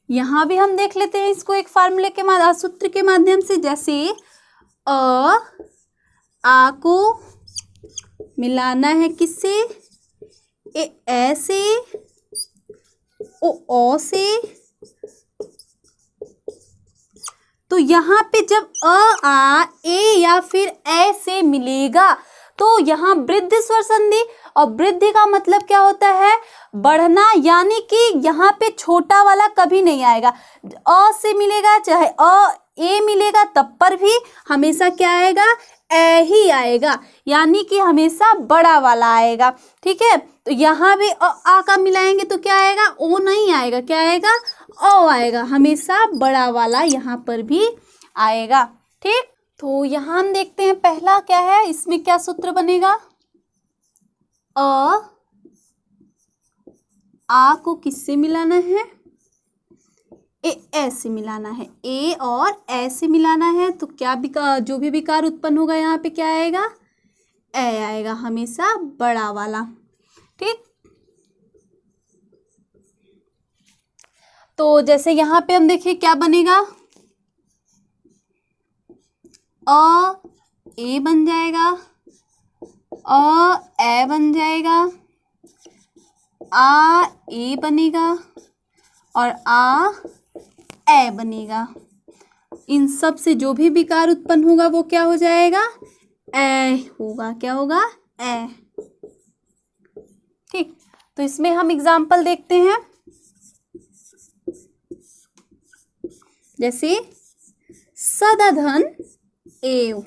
यहां भी हम देख लेते हैं इसको एक फार्मूले के सूत्र के माध्यम से। जैसे आ को मिलाना है किससे, ऐसे, ओ से, तो यहाँ पे जब आ ए या फिर ए से मिलेगा तो यहाँ वृद्धि स्वर संधि, और वृद्धि का मतलब क्या होता है, बढ़ना, यानी कि यहाँ पे छोटा वाला कभी नहीं आएगा। अ से मिलेगा चाहे ए मिलेगा तब पर भी हमेशा क्या आएगा, ए ही आएगा, यानी कि हमेशा बड़ा वाला आएगा। ठीक है, तो यहाँ भी आ का मिलाएंगे तो क्या आएगा, ओ नहीं आएगा, क्या आएगा, ओ आएगा, हमेशा बड़ा वाला यहाँ पर भी आएगा। ठीक, तो यहाँ हम देखते हैं पहला क्या है, इसमें क्या सूत्र बनेगा, आ को किससे मिलाना है, ए से मिलाना है, ए और ए से मिलाना है, तो क्या जो भी विकार उत्पन्न होगा यहाँ पे क्या आएगा, ए आएगा हमेशा बड़ा वाला। ठीक, तो जैसे यहाँ पे हम देखें क्या बनेगा, अ ए बन जाएगा, अ ए बन जाएगा, आ ए बनेगा और आ ए बनेगा। इन सब से जो भी विकार उत्पन्न होगा वो क्या हो जाएगा, ए होगा। क्या होगा, ए। ठीक, तो इसमें हम एग्जाम्पल देखते हैं। जैसे सदाधन एव,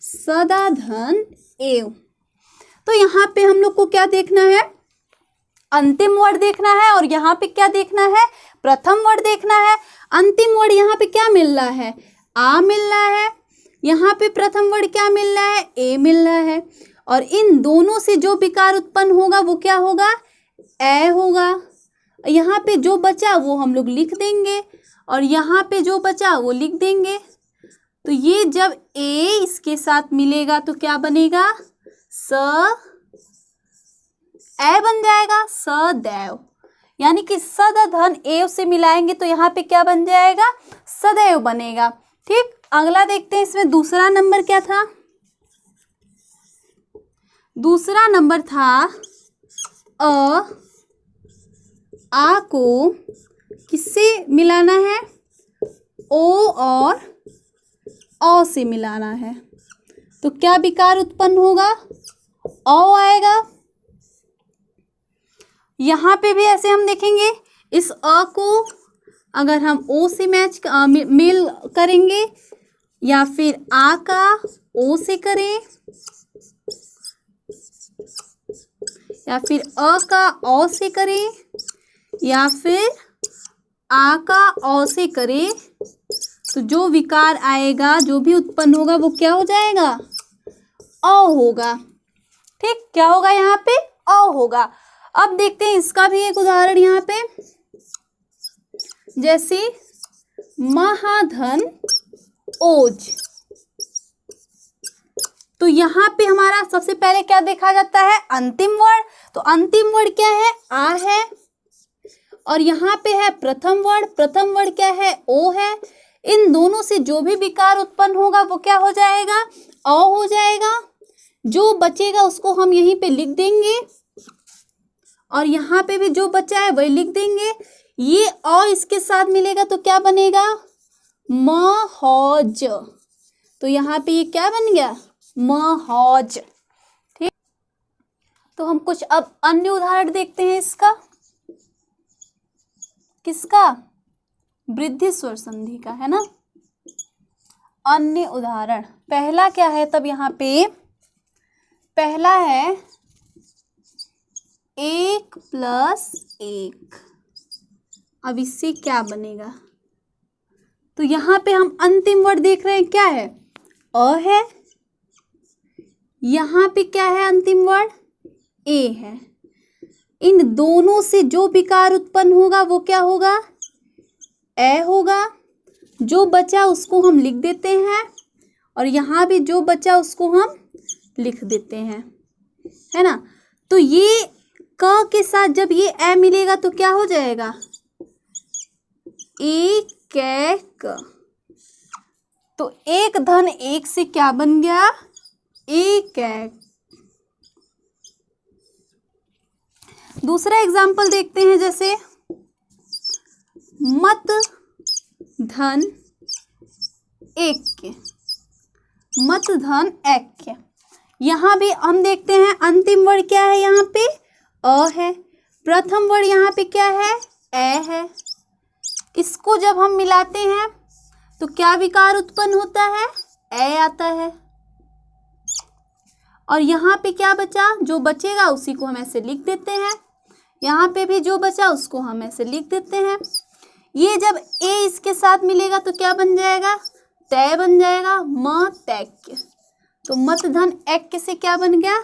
सदाधन एव। तो यहाँ पे हम लोग को क्या देखना है, अंतिम वर्ड देखना है और यहाँ पे क्या देखना है, प्रथम वर्ड देखना है। अंतिम वर्ड यहाँ पे क्या मिल रहा है, आ मिल रहा है। यहाँ पे प्रथम वर्ड क्या मिल रहा है, ए मिल रहा है। और इन दोनों से जो विकार उत्पन्न होगा वो क्या होगा, ए होगा। यहाँ पे जो बचा वो हम लोग लिख देंगे और यहाँ पे जो बचा वो लिख देंगे। तो ये जब ए इसके साथ मिलेगा तो क्या बनेगा, स ए बन जाएगा, सदैव। यानी कि सदाधन एव से मिलाएंगे तो यहाँ पे क्या बन जाएगा, सदैव बनेगा। ठीक, अगला देखते हैं। इसमें दूसरा नंबर क्या था, दूसरा नंबर था आ को किससे मिलाना है, ओ और औ से मिलाना है। तो क्या विकार उत्पन्न होगा, औ आएगा। यहाँ पे भी ऐसे हम देखेंगे, इस अ को अगर हम ओ से मेल करेंगे या फिर आ का ओ से करें या फिर अ का औ से करें या फिर आ का औ से करें, तो जो विकार आएगा, जो भी उत्पन्न होगा वो क्या हो जाएगा, अ होगा। ठीक, क्या होगा यहाँ पे, अ होगा। अब देखते हैं इसका भी एक उदाहरण यहाँ पे। जैसे महाधन ओज। तो यहाँ पे हमारा सबसे पहले क्या देखा जाता है, अंतिम वर्ड। तो अंतिम वर्ड क्या है, आ है। और यहाँ पे है प्रथम वर्ड, प्रथम वर्ड क्या है, ओ है। इन दोनों से जो भी विकार उत्पन्न होगा वो क्या हो जाएगा, अ हो जाएगा। जो बचेगा उसको हम यहीं पे लिख देंगे और यहाँ पे भी जो बचा है वही लिख देंगे। ये अ इसके साथ मिलेगा तो क्या बनेगा, महौज। तो यहाँ पे ये क्या बन गया, महौज। ठीक, तो हम कुछ अब अन्य उदाहरण देखते हैं इसका। किसका, वृद्धि स्वर संधि का, है ना। अन्य उदाहरण पहला क्या है, तब यहाँ पे पहला है 1 + 1। अब इससे क्या बनेगा, तो यहाँ पे हम अंतिम वर्ड देख रहे हैं, क्या है, अ है। यहाँ पे क्या है अंतिम वर्ड, ए है। इन दोनों से जो विकार उत्पन्न होगा वो क्या होगा, ए होगा। जो बचा उसको हम लिख देते हैं और यहाँ भी जो बचा उसको हम लिख देते हैं, है ना। तो ये क के साथ जब ये ए मिलेगा तो क्या हो जाएगा, एक क। तो 1 धन 1 से क्या बन गया, एक। दूसरा एग्जाम्पल देखते हैं। जैसे मत धन एक, मत धन एक। यहाँ भी हम देखते हैं अंतिम वर्ड क्या है, यहाँ पे अ है। प्रथम वर्ड यहाँ पे क्या है, ए है। इसको जब हम मिलाते हैं तो क्या विकार उत्पन्न होता है, ए आता है। और यहाँ पे क्या बचा, जो बचेगा उसी को हम ऐसे लिख देते हैं। यहाँ पे भी जो बचा उसको हम ऐसे लिख देते हैं। ये जब ए इसके साथ मिलेगा तो क्या बन जाएगा, तय बन जाएगा, मतैक्य। तो मत धन ऐक्य से क्या बन गया,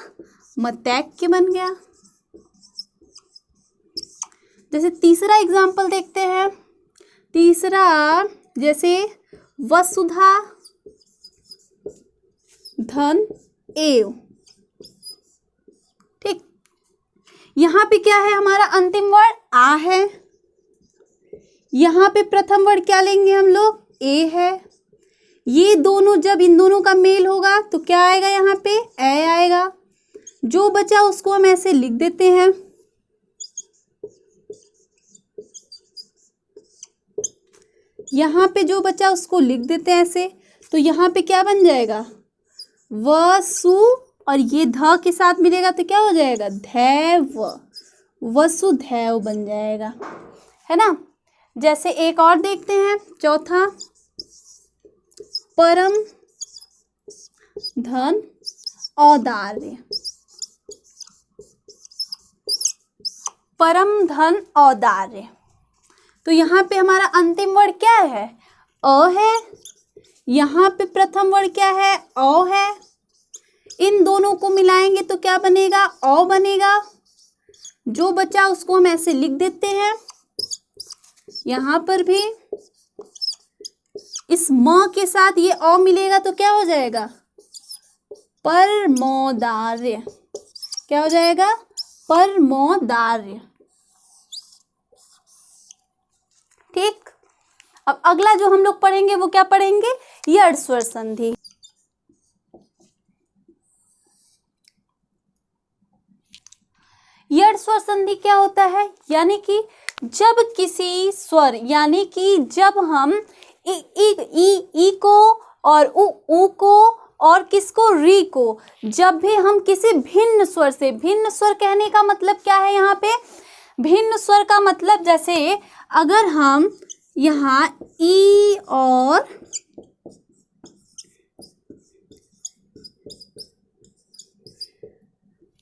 मतैक्य बन गया। जैसे तीसरा एग्जाम्पल देखते हैं। तीसरा जैसे वसुधा धन एव। यहाँ पे क्या है, हमारा अंतिम वर्ण आ है। यहाँ पे प्रथम वर्ण क्या लेंगे हम लोग, ए है। ये दोनों जब इन दोनों का मेल होगा तो क्या आएगा, यहाँ पे ए आएगा। जो बचा उसको हम ऐसे लिख देते हैं। यहाँ पे जो बचा उसको लिख देते हैं ऐसे। तो यहाँ पे क्या बन जाएगा, वसु, और ये ध के साथ मिलेगा तो क्या हो जाएगा, धैव, वसुधैव बन जाएगा, है ना। जैसे एक और देखते हैं, चौथा, परम धन औदार्य। परम धन औदार्य, तो यहाँ पे हमारा अंतिम वर्ण क्या है, अ है। यहाँ पे प्रथम वर्ण क्या है, औ है। इन दोनों को मिलाएंगे तो क्या बनेगा, औ बनेगा। जो बचा उसको हम ऐसे लिख देते हैं। यहाँ पर भी इस म के साथ ये औ मिलेगा तो क्या हो जाएगा, परमौदार्य। क्या हो जाएगा, परमौदार्य। ठीक, अब अगला जो हम लोग पढ़ेंगे वो क्या पढ़ेंगे, यड़ स्वर संधि। यड़ स्वर संधि क्या होता है, यानी कि जब किसी स्वर, यानी कि जब हम ई को और उ को और किसको, री को, जब भी हम किसी भिन्न स्वर से, भिन्न स्वर कहने का मतलब क्या है, यहाँ पे भिन्न स्वर का मतलब, जैसे अगर हम यहाँ ई और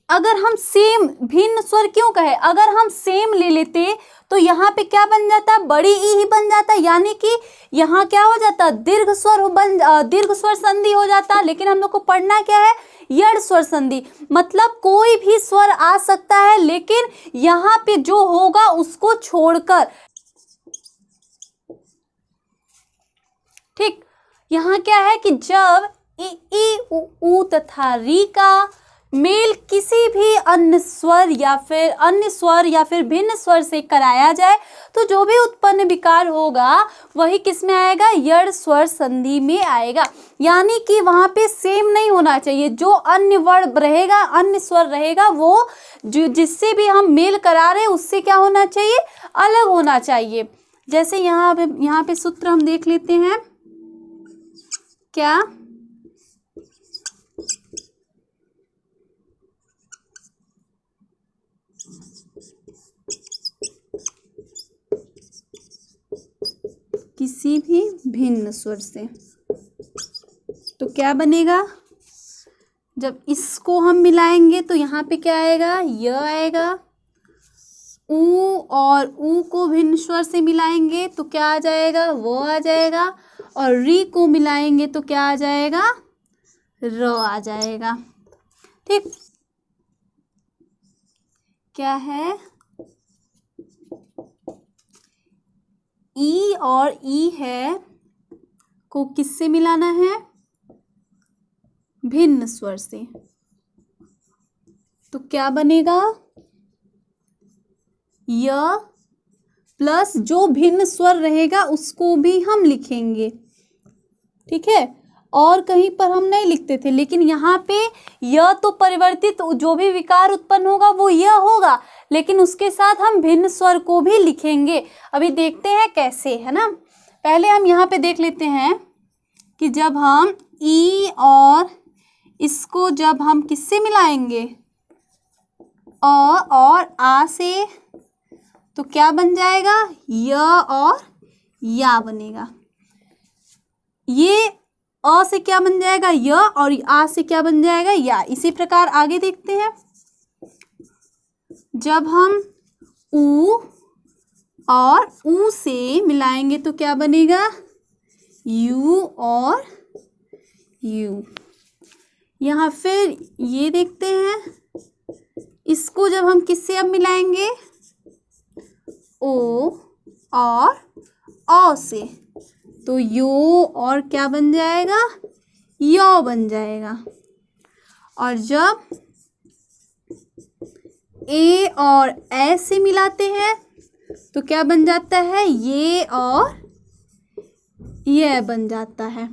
अगर हम सेम, भिन्न स्वर क्यों कहे, अगर हम सेम ले लेते तो यहाँ पे क्या बन जाता, बड़ी ई ही बन जाता, यानी कि यहाँ क्या हो जाता, दीर्घ स्वर संधि हो जाता। लेकिन हम लोग को पढ़ना क्या है, यड़ स्वर संधि, मतलब कोई भी स्वर आ सकता है, लेकिन यहाँ पे जो होगा उसको छोड़कर। ठीक, यहाँ क्या है कि जब ई उ तथा री का मेल किसी भी अन्य स्वर या फिर भिन्न स्वर से कराया जाए तो जो भी उत्पन्न विकार होगा वही किस में आएगा, यड़ स्वर संधि में आएगा। यानी कि वहां पे सेम नहीं होना चाहिए, जो अन्य वर्ण रहेगा, अन्य स्वर रहेगा, वो जो जिससे भी हम मेल करा रहे हैं उससे क्या होना चाहिए, अलग होना चाहिए। जैसे यहाँ पे सूत्र हम देख लेते हैं, क्या, किसी भी भिन्न स्वर से, तो क्या बनेगा, जब इसको हम मिलाएंगे तो यहाँ पे क्या आएगा, य आएगा। ऊ और ऊ को भिन्न स्वर से मिलाएंगे तो क्या आ जाएगा, वो आ जाएगा। और री को मिलाएंगे तो क्या आ जाएगा, र आ जाएगा। ठीक, क्या है, ई और ई है को किससे मिलाना है, भिन्न स्वर से, तो क्या बनेगा, य प्लस जो भिन्न स्वर रहेगा उसको भी हम लिखेंगे। ठीक है, और कहीं पर हम नहीं लिखते थे, लेकिन यहाँ पे य तो परिवर्तित जो भी विकार उत्पन्न होगा वो य होगा, लेकिन उसके साथ हम भिन्न स्वर को भी लिखेंगे। अभी देखते हैं कैसे, है ना। पहले हम यहाँ पे देख लेते हैं कि जब हम ई और इसको जब हम किससे मिलाएंगे, अ और आ से, तो क्या बन जाएगा, य और या बनेगा। ये अ से क्या बन जाएगा, य, और आ से क्या बन जाएगा, या। इसी प्रकार आगे देखते हैं, जब हम ऊ और ऊ से मिलाएंगे तो क्या बनेगा, यू और यू। यहाँ फिर ये देखते हैं, इसको जब हम किससे अब मिलाएंगे, ओ और औ से, तो यो और क्या बन जाएगा, यो बन जाएगा। और जब ए और ए से मिलाते हैं तो क्या बन जाता है, ये और ये बन जाता है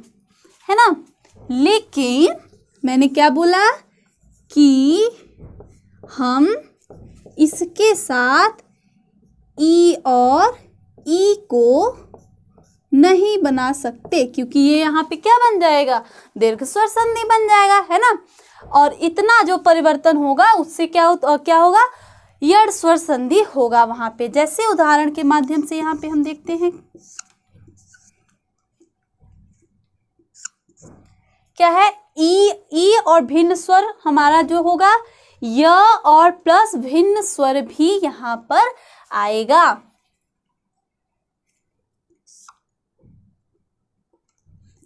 ना। लेकिन मैंने क्या बोला कि हम इसके साथ ई और ई को नहीं बना सकते, क्योंकि ये यहाँ पे क्या बन जाएगा, दीर्घ स्वर संधि बन जाएगा, है ना। और इतना जो परिवर्तन होगा उससे क्या होगा, यड़ स्वर संधि होगा वहां पे। जैसे उदाहरण के माध्यम से यहाँ पे हम देखते हैं क्या है, ई और भिन्न स्वर हमारा जो होगा, य और प्लस भिन्न स्वर भी यहाँ पर आएगा।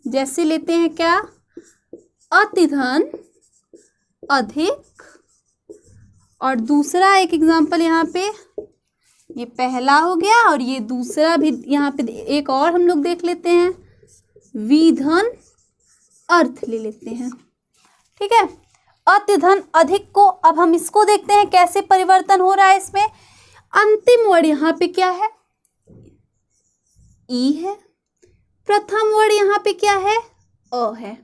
जैसे लेते हैं क्या, अतिधन, अधिक, और दूसरा एक एग्जांपल यहाँ पे, ये पहला हो गया और ये दूसरा भी यहाँ पे एक और हम लोग देख लेते हैं, विधन, अर्थ ले लेते हैं। ठीक है, अतिधन अधिक को अब हम इसको देखते हैं कैसे परिवर्तन हो रहा है इसमें। अंतिम वर्ड यहाँ पे क्या है, ई है। प्रथम वर्ड यहाँ पे क्या है, अ है।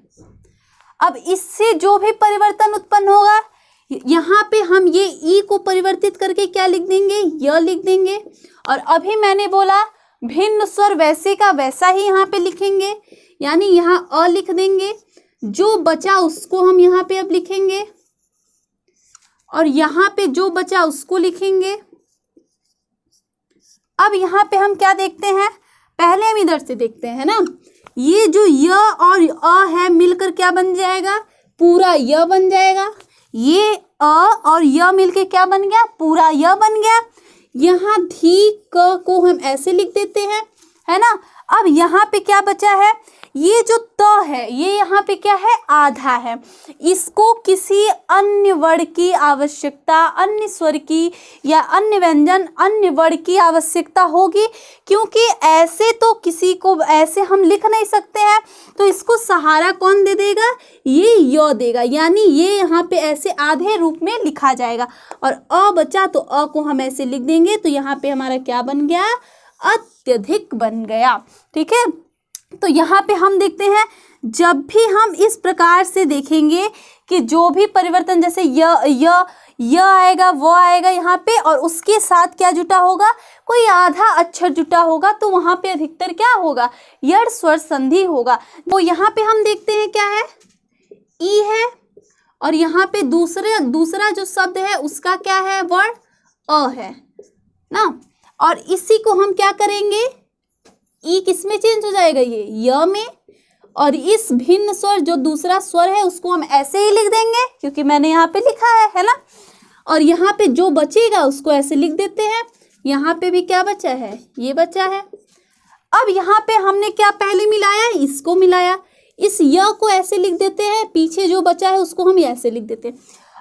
अब इससे जो भी परिवर्तन उत्पन्न होगा, यहाँ पे हम ये ई को परिवर्तित करके क्या लिख देंगे, य लिख देंगे। और अभी मैंने बोला भिन्न स्वर वैसे का वैसा ही यहाँ पे लिखेंगे, यानी यहाँ अ लिख देंगे, जो बचा उसको हम यहाँ पे अब लिखेंगे, और यहाँ पे जो बचा उसको लिखेंगे। अब यहाँ पे हम क्या देखते हैं, पहले हम इधर से देखते हैं ना, ये जो य और अ है मिलकर क्या बन जाएगा, पूरा य बन जाएगा। ये अ और य मिलके क्या बन गया, पूरा य बन गया। यहाँ धी क को हम ऐसे लिख देते हैं, है ना। अब यहाँ पे क्या बचा है, ये जो त है ये यहाँ पे क्या है, आधा है। इसको किसी अन्य वर्ण की आवश्यकता, अन्य स्वर की या अन्य व्यंजन, अन्य वर्ण की आवश्यकता होगी, क्योंकि ऐसे तो किसी को ऐसे हम लिख नहीं सकते हैं। तो इसको सहारा कौन दे देगा, ये य देगा, यानी ये यहाँ पे ऐसे आधे रूप में लिखा जाएगा। और अ बचा तो अ को हम ऐसे लिख देंगे, तो यहाँ पे हमारा क्या बन गया, अत्यधिक बन गया। ठीक है, तो यहाँ पे हम देखते हैं, जब भी हम इस प्रकार से देखेंगे कि जो भी परिवर्तन, जैसे य आएगा, वो आएगा यहाँ पे, और उसके साथ क्या जुटा होगा, कोई आधा अक्षर जुटा होगा, तो वहाँ पे अधिकतर क्या होगा, यड़ स्वर संधि होगा। तो यहाँ पे हम देखते हैं क्या है, ई है, और यहाँ पे दूसरा जो शब्द है उसका क्या है, वर्ण अ है ना। और इसी को हम क्या करेंगे, ई किसमें चेंज हो जाएगा, ये य में, और इस भिन्न स्वर जो दूसरा स्वर है उसको हम ऐसे ही लिख देंगे, क्योंकि मैंने यहाँ पे लिखा है ना। और यहाँ पे जो बचेगा उसको ऐसे लिख देते हैं। यहाँ पे भी क्या बचा है, ये बचा है। अब यहाँ पे हमने क्या पहले मिलाया, इसको मिलाया, इस य को ऐसे लिख देते हैं, पीछे जो बचा है उसको हम ऐसे लिख देते हैं।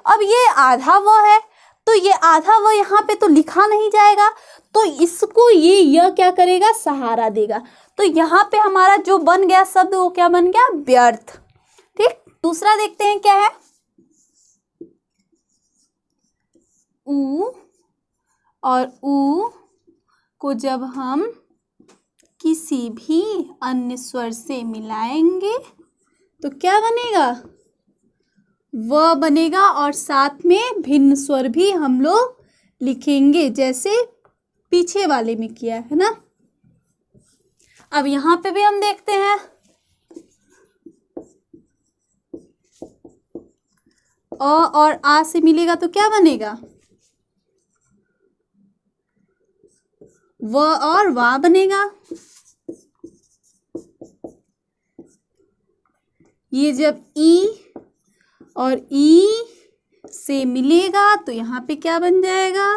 अब ये आधा व है, तो ये आधा व यहाँ पे तो लिखा नहीं जाएगा, तो इसको ये य क्या करेगा, सहारा देगा। तो यहाँ पे हमारा जो बन गया शब्द वो क्या बन गया, व्यर्थ। ठीक, दूसरा देखते हैं क्या है, ऊ, और ऊ को जब हम किसी भी अन्य स्वर से मिलाएंगे तो क्या बनेगा, व बनेगा, और साथ में भिन्न स्वर भी हम लोग लिखेंगे, जैसे पीछे वाले में किया है ना। अब यहाँ पे भी हम देखते हैं, अ और आ से मिलेगा तो क्या बनेगा, व और वा बनेगा। ये जब ई और ई से मिलेगा तो यहाँ पे क्या बन जाएगा,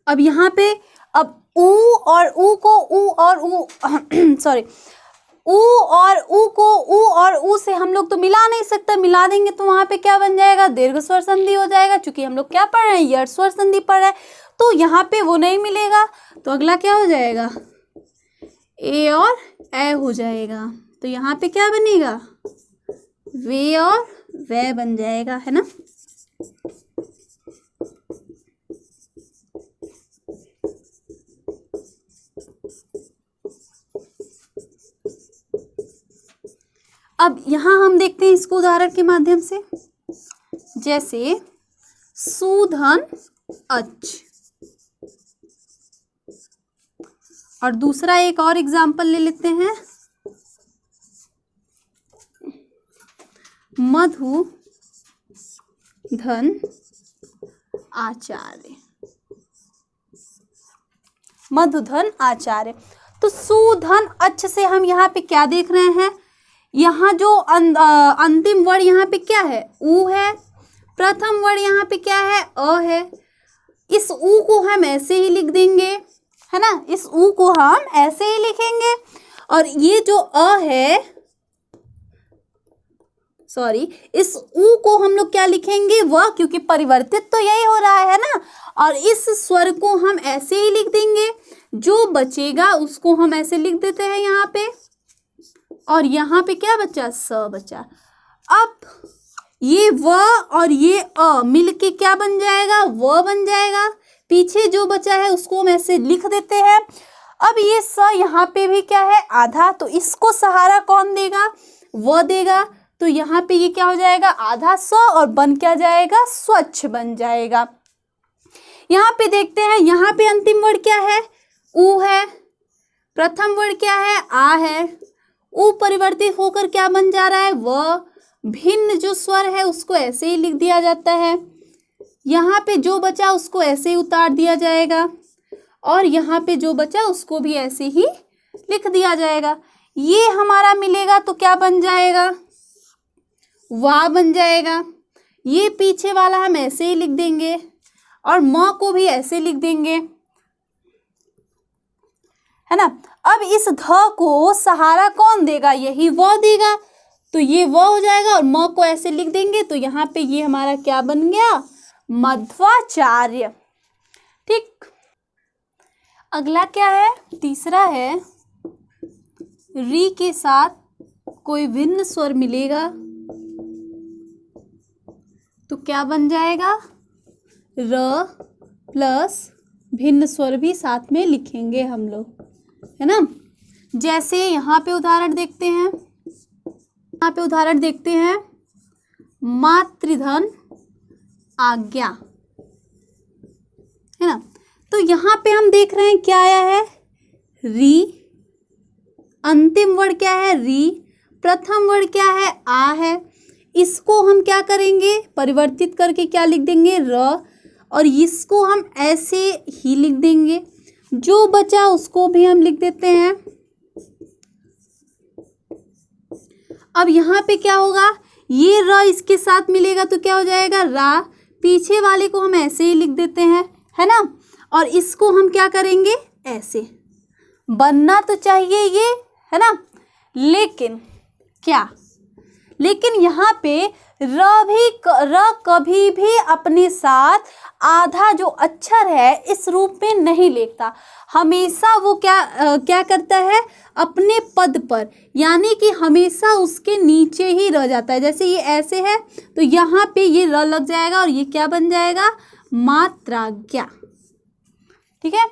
अब यहाँ पे अब ऊ और ऊ को ऊ और ऊ सॉरी ऊ और ऊ को ऊ और ऊ से हम लोग तो मिला नहीं सकते, मिला देंगे तो वहाँ पे क्या बन जाएगा, दीर्घ स्वर संधि हो जाएगा। चूंकि हम लोग क्या पढ़ रहे हैं, यड़ स्वर संधि पढ़ रहे हैं, तो यहाँ पे वो नहीं मिलेगा। तो अगला क्या हो जाएगा, ए और ए हो जाएगा। तो यहाँ पे क्या बनेगा, वे और वह बन जाएगा, है ना। अब यहाँ हम देखते हैं इसको उदाहरण के माध्यम से, जैसे सुधन अच, और दूसरा एक और एग्जाम्पल ले लेते हैं, मधुधन आचार्य, मधुधन आचार्य। तो सुधन अच्छ से हम यहाँ पे क्या देख रहे हैं, यहाँ जो अंतिम वर्ड यहाँ पे क्या है, उ है, प्रथम वर्ड यहाँ पे क्या है, अ है। इस उ को हम ऐसे ही लिख देंगे, है ना, इस उ को हम ऐसे ही लिखेंगे। और ये जो अ है, सॉरी, इस उ को हम लोग क्या लिखेंगे, वह, क्योंकि परिवर्तित तो यही हो रहा है ना। और इस स्वर को हम ऐसे ही लिख देंगे, जो बचेगा उसको हम ऐसे लिख देते हैं यहाँ पे, और यहाँ पे क्या बचा, स बचा। अब ये व और ये अ मिलके क्या बन जाएगा, व बन जाएगा। पीछे जो बचा है उसको हम ऐसे लिख देते हैं। अब ये स यहाँ पे भी क्या है, आधा, तो इसको सहारा कौन देगा, व देगा। तो यहाँ पे ये क्या हो जाएगा, आधा स, और बन क्या जाएगा, स्वच्छ बन जाएगा। यहाँ पे देखते हैं, यहाँ पे अंतिम वर्ड क्या है, उ है, प्रथम वर्ड क्या है, आ है। उ परिवर्तित होकर क्या बन जा रहा है, व। भिन्न जो स्वर है उसको ऐसे ही लिख दिया जाता है। यहाँ पे जो बचा उसको ऐसे ही उतार दिया जाएगा, और यहाँ पे जो बचा उसको भी ऐसे ही लिख दिया जाएगा। ये हमारा मिलेगा तो क्या बन जाएगा, वा बन जाएगा। ये पीछे वाला हम ऐसे ही लिख देंगे, और म को भी ऐसे लिख देंगे, है ना। अब इस ध को सहारा कौन देगा, यही व देगा, तो ये व हो जाएगा, और म को ऐसे लिख देंगे, तो यहाँ पे ये हमारा क्या बन गया, मध्वाचार्य। ठीक, अगला क्या है, तीसरा है, री के साथ कोई भिन्न स्वर मिलेगा तो क्या बन जाएगा, र प्लस भिन्न स्वर भी साथ में लिखेंगे हम लोग, है ना। जैसे यहाँ पे उदाहरण देखते हैं, यहाँ पे उदाहरण देखते हैं, मातृधन आज्ञा, है ना। तो यहाँ पे हम देख रहे हैं क्या आया है, री, अंतिम वर्ड क्या है, री, प्रथम वर्ड क्या है, आ है। इसको हम क्या करेंगे, परिवर्तित करके क्या लिख देंगे, र, और इसको हम ऐसे ही लिख देंगे। जो बचा उसको भी हम लिख देते हैं। अब यहाँ पे क्या होगा, ये र इसके साथ मिलेगा तो क्या हो जाएगा, रा। पीछे वाले को हम ऐसे ही लिख देते हैं, है ना। और इसको हम क्या करेंगे, ऐसे बनना तो चाहिए ये, है ना। लेकिन क्या, लेकिन यहाँ पे र कभी भी अपने साथ आधा जो अक्षर है इस रूप में नहीं लेता। हमेशा वो क्या करता है, अपने पद पर, यानी कि हमेशा उसके नीचे ही रह जाता है। जैसे ये ऐसे है तो यहाँ पे ये र लग जाएगा, और ये क्या बन जाएगा, मात्राज्ञा। ठीक है,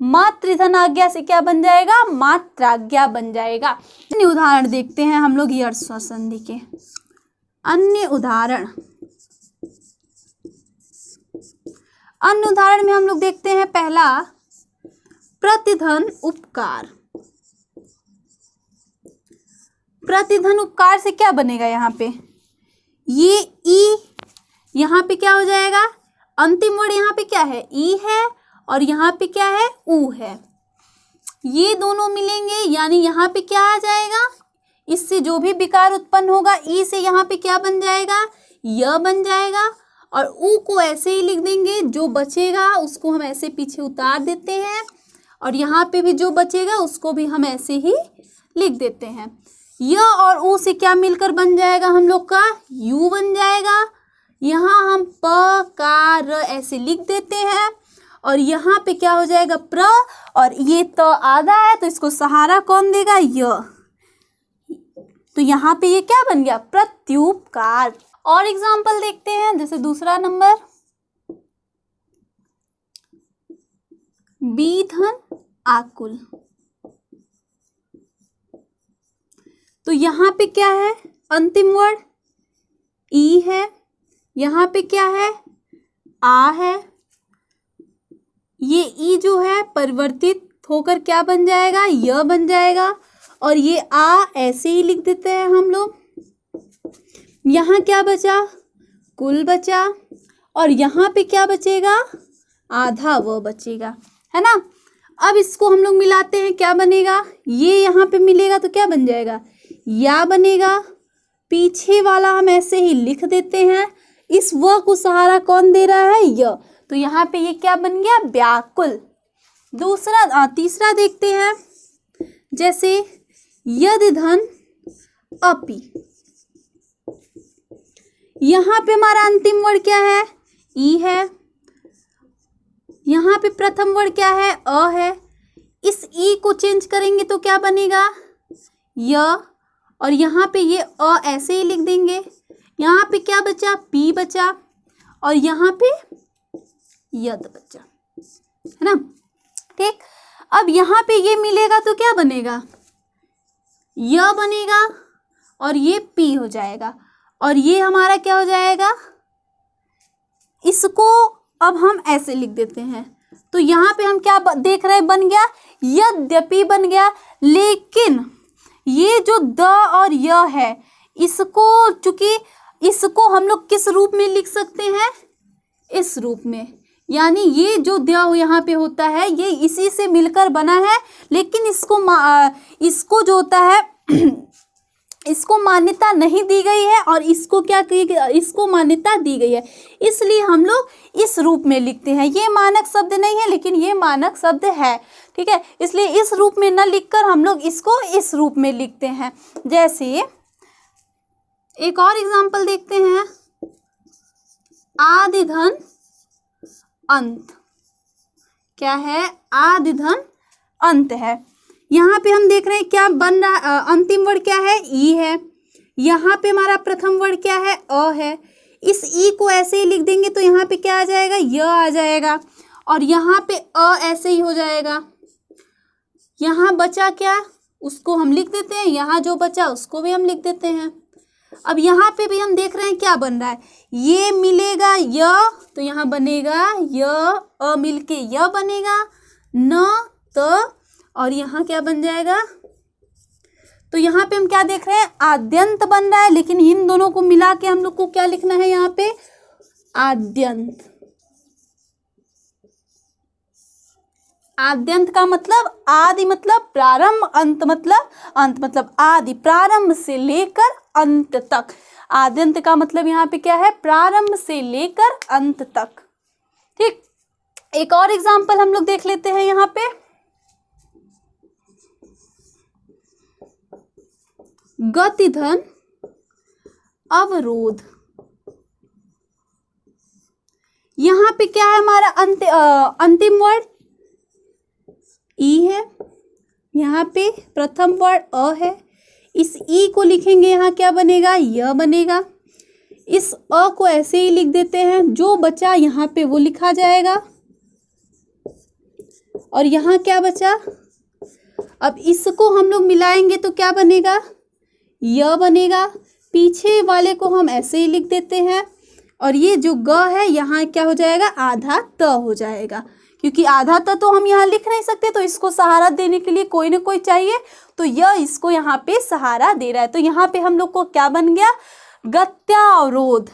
मातृधन आज्ञा से क्या बन जाएगा, मात्राज्ञा बन जाएगा। अन्य उदाहरण देखते हैं हम लोग ह्रस्व संधि के। अन्य उदाहरण में हम लोग देखते हैं, पहला प्रतिधन उपकार। प्रतिधन उपकार से क्या बनेगा, यहाँ पे ये ई, यहाँ पे क्या हो जाएगा, अंतिम वर्ड यहाँ पे क्या है, ई है, और यहाँ पे क्या है, ऊ है। ये दोनों मिलेंगे, यानी यहाँ पे क्या आ जाएगा, इससे जो भी विकार उत्पन्न होगा, ई से यहाँ पे क्या बन जाएगा, य बन जाएगा। और ऊ को ऐसे ही लिख देंगे, जो बचेगा उसको हम ऐसे पीछे उतार देते हैं, और यहाँ पे भी जो बचेगा उसको भी हम ऐसे ही लिख देते हैं। य और ऊ से क्या मिलकर बन जाएगा हम लोग का, यू बन जाएगा। यहाँ हम प का र ऐसे लिख देते हैं, और यहाँ पे क्या हो जाएगा, प्र, और ये त आधा है तो इसको सहारा कौन देगा, य। तो यहाँ पे ये क्या बन गया, प्रत्युपकार। और एग्जाम्पल देखते हैं, जैसे दूसरा नंबर, बीधन आकुल। तो यहाँ पे क्या है, अंतिम वर्ड ई है, यहाँ पे क्या है, आ है। ये ई जो है परिवर्तित होकर क्या बन जाएगा, य बन जाएगा। और ये आ ऐसे ही लिख देते हैं हम लोग। यहाँ क्या बचा, कुल बचा। और यहाँ पे क्या बचेगा, आधा व बचेगा, है ना। अब इसको हम लोग मिलाते हैं, क्या बनेगा, ये यहाँ पे मिलेगा तो क्या बन जाएगा, या बनेगा। पीछे वाला हम ऐसे ही लिख देते हैं, इस व को सहारा कौन दे रहा है, य। तो यहाँ पे ये क्या बन गया, व्याकुल। तीसरा देखते हैं, जैसे यदि धन अपि। यहाँ पे हमारा अंतिम वर्ड क्या है, ई है। यहाँ पे प्रथम वर्ड क्या है, अ है। इस ई को चेंज करेंगे तो क्या बनेगा, य। और यहाँ पे ये अ ऐसे ही लिख देंगे। यहाँ पे क्या बचा, पी बचा। और यहाँ पे यद बचा, है ना। ठीक, अब यहाँ पे ये मिलेगा तो क्या बनेगा, य बनेगा। और ये पी हो जाएगा। और ये हमारा क्या हो जाएगा, इसको अब हम ऐसे लिख देते हैं। तो यहाँ पे हम क्या देख रहे हैं, बन गया यद्यपि बन गया। लेकिन ये जो द और य है, इसको चूंकि इसको हम लोग किस रूप में लिख सकते हैं, इस रूप में। यानी ये जो द यहाँ पे होता है ये इसी से मिलकर बना है, लेकिन इसको जो होता है इसको मान्यता नहीं दी गई है और इसको क्या की, इसको मान्यता दी गई है। इसलिए हम लोग इस रूप में लिखते हैं। ये मानक शब्द नहीं है, लेकिन ये मानक शब्द है, ठीक है। इसलिए इस रूप में न लिखकर हम लोग इसको इस रूप में लिखते हैं। जैसे एक और एग्जांपल देखते हैं, आदि धन अंत। क्या है, आदि धन अंत है। यहाँ पे हम देख रहे हैं क्या बन रहा, अंतिम वर्ड क्या है, ई है। यहाँ पे हमारा प्रथम वर्ड क्या है, अ है। इस ई को ऐसे ही लिख देंगे तो यहाँ पे क्या आ जाएगा, य आ जाएगा। और यहाँ पे अ ऐसे ही हो जाएगा। यहाँ बचा क्या, उसको हम लिख देते हैं, यहाँ जो बचा उसको भी हम लिख देते हैं। अब यहाँ पे भी हम देख रहे हैं क्या बन रहा है, ये मिलेगा य तो यहाँ बनेगा य, अ मिलके य बनेगा, न त, और यहाँ क्या बन जाएगा। तो यहाँ पे हम क्या देख रहे हैं, आद्यंत बन रहा है, लेकिन इन दोनों को मिला के हम लोग को क्या लिखना है, यहाँ पे आद्यंत। आद्यंत का मतलब आदि मतलब प्रारंभ, अंत मतलब आदि, प्रारंभ से लेकर अंत तक। आद्यंत का मतलब यहाँ पे क्या है, प्रारंभ से लेकर अंत तक। ठीक, एक और एग्जांपल हम लोग देख लेते हैं यहाँ पे, गतिधन अवरोध। यहाँ पे क्या है हमारा अंतिम वर्ड ई है। यहाँ पे प्रथम वर्ड अ है। इस ई को लिखेंगे, यहाँ क्या बनेगा, य बनेगा। इस अ को ऐसे ही लिख देते हैं, जो बचा यहाँ पे वो लिखा जाएगा। और यहाँ क्या बचा, अब इसको हम लोग मिलाएंगे तो क्या बनेगा, य बनेगा। पीछे वाले को हम ऐसे ही लिख देते हैं। और ये जो ग है यहाँ क्या हो जाएगा, आधा त हो जाएगा। क्योंकि आधा त तो हम यहाँ लिख नहीं सकते, तो इसको सहारा देने के लिए कोई ना कोई चाहिए, तो यह इसको यहाँ पे सहारा दे रहा है। तो यहाँ पे हम लोग को क्या बन गया, गत्यावरोध।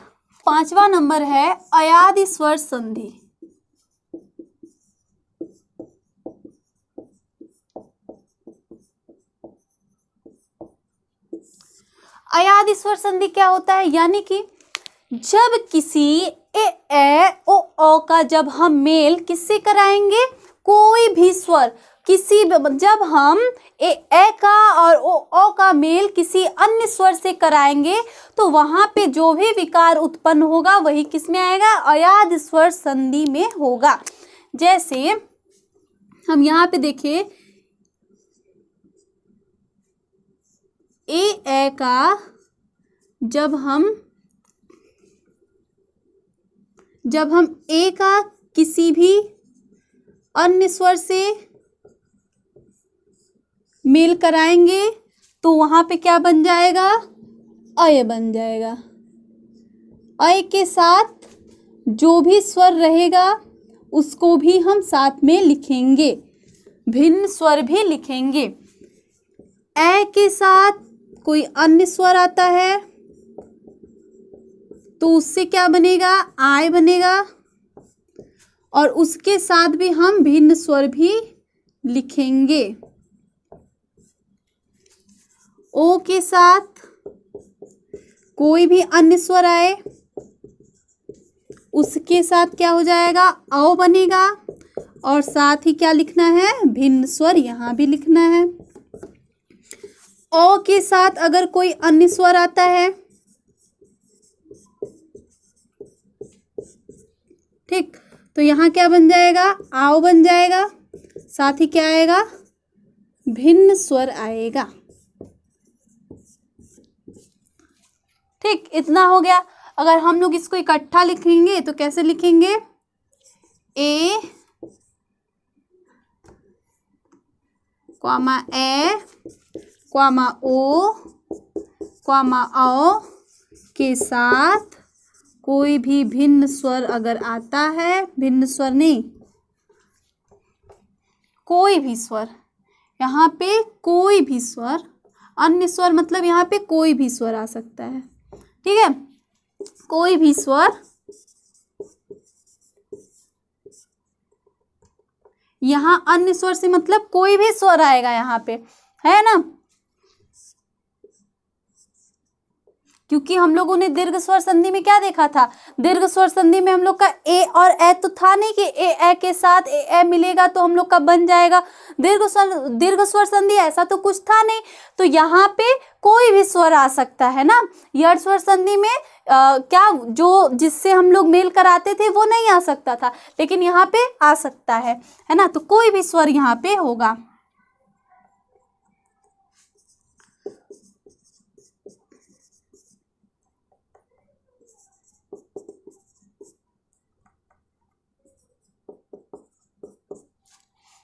5वां नंबर है अयादि स्वर संधि। अयादि स्वर संधि क्या होता है, यानी कि जब किसी ए ओ का जब हम मेल किससे कराएंगे, कोई भी स्वर किसी, जब हम ए का और ओ का मेल किसी अन्य स्वर से कराएंगे तो वहां पे जो भी विकार उत्पन्न होगा वही किस में आएगा, अयाद स्वर संधि में होगा। जैसे हम यहाँ पे देखिए, ए का जब हम ए का किसी भी अन्य स्वर से मेल कराएंगे तो वहां पे क्या बन जाएगा, अय बन जाएगा। अय के साथ जो भी स्वर रहेगा उसको भी हम साथ में लिखेंगे, भिन्न स्वर भी लिखेंगे। ए के साथ कोई अन्य स्वर आता है तो उससे क्या बनेगा, आय बनेगा, और उसके साथ भी हम भिन्न स्वर भी लिखेंगे। ओ के साथ कोई भी अन्य स्वर आए उसके साथ क्या हो जाएगा, औ बनेगा, और साथ ही क्या लिखना है, भिन्न स्वर यहां भी लिखना है। ओ के साथ अगर कोई अन्य स्वर आता है, ठीक, तो यहां क्या बन जाएगा, आओ बन जाएगा, साथ ही क्या आएगा, भिन्न स्वर आएगा। ठीक, इतना हो गया। अगर हम लोग इसको इकट्ठा लिखेंगे तो कैसे लिखेंगे, ए क्वामा ए क्वामा ओ क्वामा औ के साथ कोई भी भिन्न स्वर अगर आता है, भिन्न स्वर नहीं, कोई भी स्वर, यहाँ पे कोई भी स्वर, अन्य स्वर मतलब यहाँ पे कोई भी स्वर आ सकता है, ठीक है, कोई भी स्वर, यहाँ अन्य स्वर से मतलब कोई भी स्वर आएगा यहाँ पे, है ना, क्योंकि हम लोगों ने दीर्घ स्वर संधि में क्या देखा था, दीर्घ स्वर संधि में हम लोग का ए और ए तो था नहीं कि ए के साथ ए मिलेगा तो हम लोग का बन जाएगा दीर्घ स्वर संधि, ऐसा तो कुछ था नहीं। तो यहाँ पे कोई भी स्वर आ सकता है ना, यड़ स्वर संधि में क्या जो जिससे हम लोग मेल कराते थे वो नहीं आ सकता था, लेकिन यहाँ पे आ सकता है ना, तो कोई भी स्वर यहाँ पे होगा।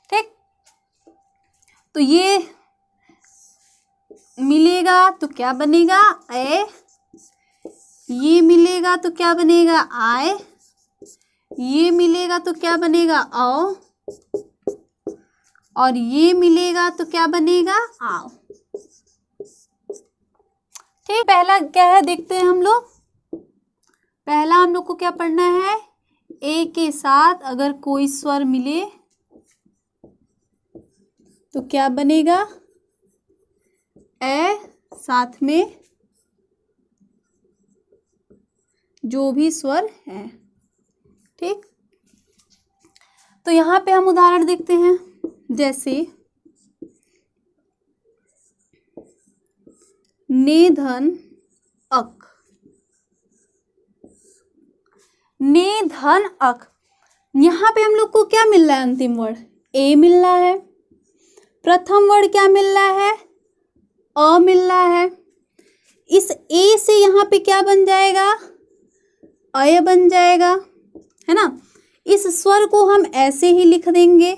ठीक, तो ये मिलेगा तो क्या बनेगा, ए, ये मिलेगा तो क्या बनेगा, आय, ये मिलेगा तो क्या बनेगा, औ, और ये मिलेगा तो क्या बनेगा, आओ। ठीक, पहला क्या है देखते हैं हम लोग। पहला हम लोग को क्या पढ़ना है, ए के साथ अगर कोई स्वर मिले तो क्या बनेगा, ए, साथ में जो भी स्वर है। ठीक, तो यहाँ पे हम उदाहरण देखते हैं, जैसे ने धन अक, ने धन अक, यहाँ पे हम लोग को क्या मिल रहा है, अंतिम वर्ड ए मिल रहा है, प्रथम वर्ड क्या मिल रहा है, अ मिल रहा है। इस ए से यहाँ पे क्या बन जाएगा, अय बन जाएगा, है ना। इस स्वर को हम ऐसे ही लिख देंगे,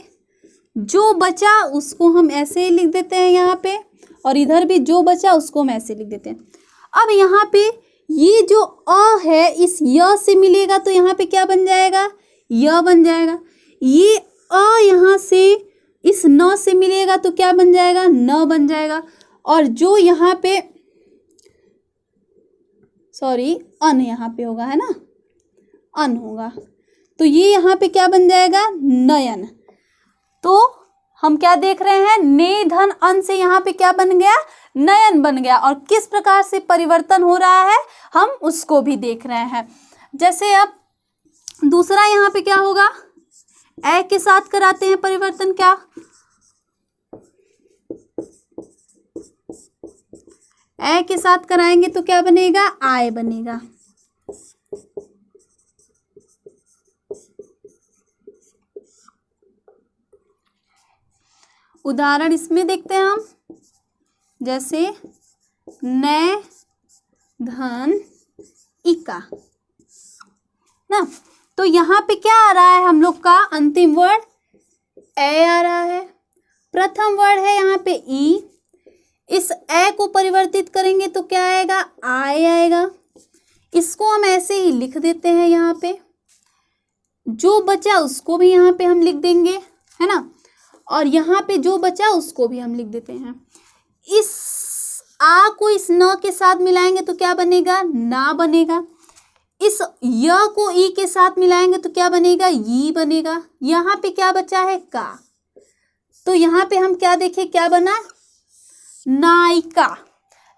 जो बचा उसको हम ऐसे ही लिख देते हैं यहाँ पे, और इधर भी जो बचा उसको हम ऐसे लिख देते हैं। अब यहाँ पे ये जो अ है इस य से मिलेगा तो यहाँ पे क्या बन जाएगा, य बन जाएगा। ये अ यहाँ से इस न से मिलेगा तो क्या बन जाएगा, न बन जाएगा। और जो यहाँ पे अन यहाँ पे होगा, है ना, अन होगा, तो ये यहाँ पे क्या बन जाएगा, नयन। तो हम क्या देख रहे हैं, ने धन अन से यहाँ पे क्या बन गया, नयन बन गया। और किस प्रकार से परिवर्तन हो रहा है हम उसको भी देख रहे हैं। जैसे अब दूसरा यहाँ पे क्या होगा, ए के साथ कराते हैं परिवर्तन, क्या, ए के साथ कराएंगे तो क्या बनेगा, आय बनेगा। उदाहरण इसमें देखते हैं हम, जैसे नै धन इका ना। तो यहाँ पे क्या आ रहा है हम लोग का अंतिम वर्ड ए आ रहा है। प्रथम वर्ड है यहाँ पे ई, इस ए को परिवर्तित करेंगे तो क्या आएगा, आय आएगा। इसको हम ऐसे ही लिख देते हैं, यहाँ पे जो बचा उसको भी यहाँ पे हम लिख देंगे, है ना, और यहाँ पे जो बचा उसको भी हम लिख देते हैं। इस आ को इस न के साथ मिलाएंगे तो क्या बनेगा, ना बनेगा। इस य को ई के साथ मिलाएंगे तो क्या बनेगा, ई बनेगा। यहाँ पे क्या बचा है, का। तो यहाँ पे हम क्या देखें, क्या बना, नायिका।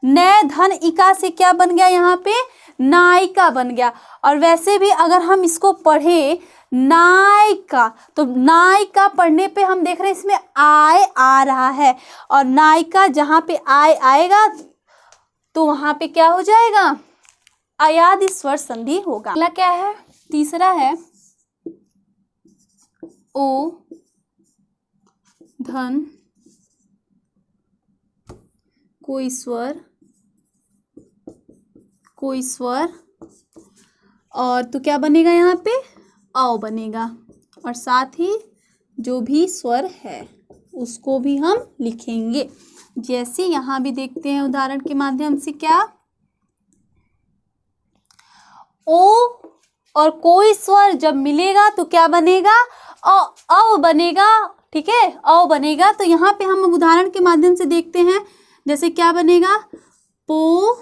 नै धन इका से क्या बन गया, यहाँ पे नायिका बन गया। और वैसे भी अगर हम इसको पढ़े नायिका, तो नायिका पढ़ने पे हम देख रहे हैं इसमें आय आ रहा है, और नायिका जहाँ पे आय आएगा तो वहाँ पे क्या हो जाएगा, अयादि स्वर संधि होगा। अगला क्या है, तीसरा है ओ धन कोई स्वर और तो क्या बनेगा, यहाँ पे औ बनेगा, और साथ ही जो भी स्वर है उसको भी हम लिखेंगे। जैसे यहाँ भी देखते हैं उदाहरण के माध्यम से, क्या ओ और कोई स्वर जब मिलेगा तो क्या बनेगा, अ बनेगा, ठीक है, अ बनेगा। तो यहाँ पे हम उदाहरण के माध्यम से देखते हैं, जैसे क्या बनेगा, पो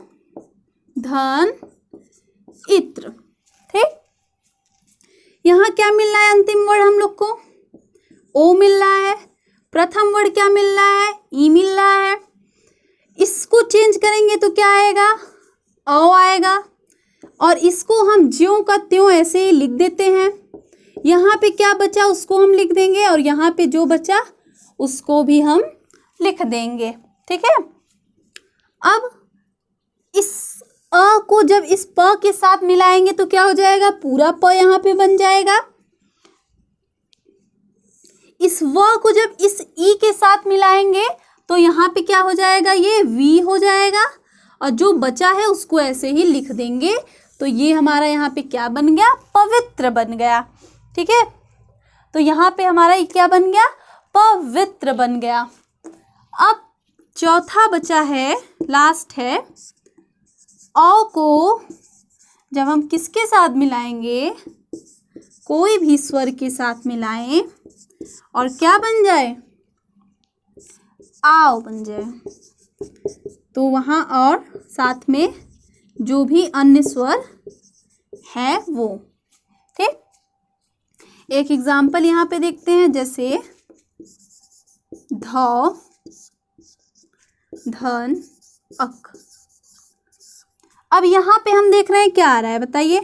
धन इत्र, ठीक। यहाँ क्या मिल रहा है, अंतिम वर्ड हम लोग को ओ मिल रहा है। प्रथम वर्ड क्या मिल रहा है, ई मिल रहा है। इसको चेंज करेंगे तो क्या आएगा, ओ आएगा, और इसको हम ज्यों का त्यों ऐसे ही लिख देते हैं। यहाँ पे क्या बचा उसको हम लिख देंगे, और यहाँ पे जो बचा उसको भी हम लिख देंगे, ठीक है। अब इस अ को जब इस प के साथ मिलाएंगे तो क्या हो जाएगा, पूरा प यहाँ पे बन जाएगा। इस व को जब इस ई के साथ मिलाएंगे तो यहाँ पे क्या हो जाएगा, ये वी हो जाएगा, और जो बचा है उसको ऐसे ही लिख देंगे। तो ये हमारा यहाँ पे क्या बन गया, पवित्र बन गया, ठीक है। तो यहाँ पे हमारा ये क्या बन गया, पवित्र बन गया। अब चौथा बचा है, लास्ट है, औ को जब हम किसके साथ मिलाएंगे, कोई भी स्वर के साथ मिलाएं और क्या बन जाए, आओ बन जाए, तो वहाँ और साथ में जो भी अन्य स्वर है वो, ठीक। एक एग्जाम्पल यहाँ पे देखते हैं, जैसे ध धन अक। अब यहाँ पे हम देख रहे हैं क्या आ रहा है, बताइए।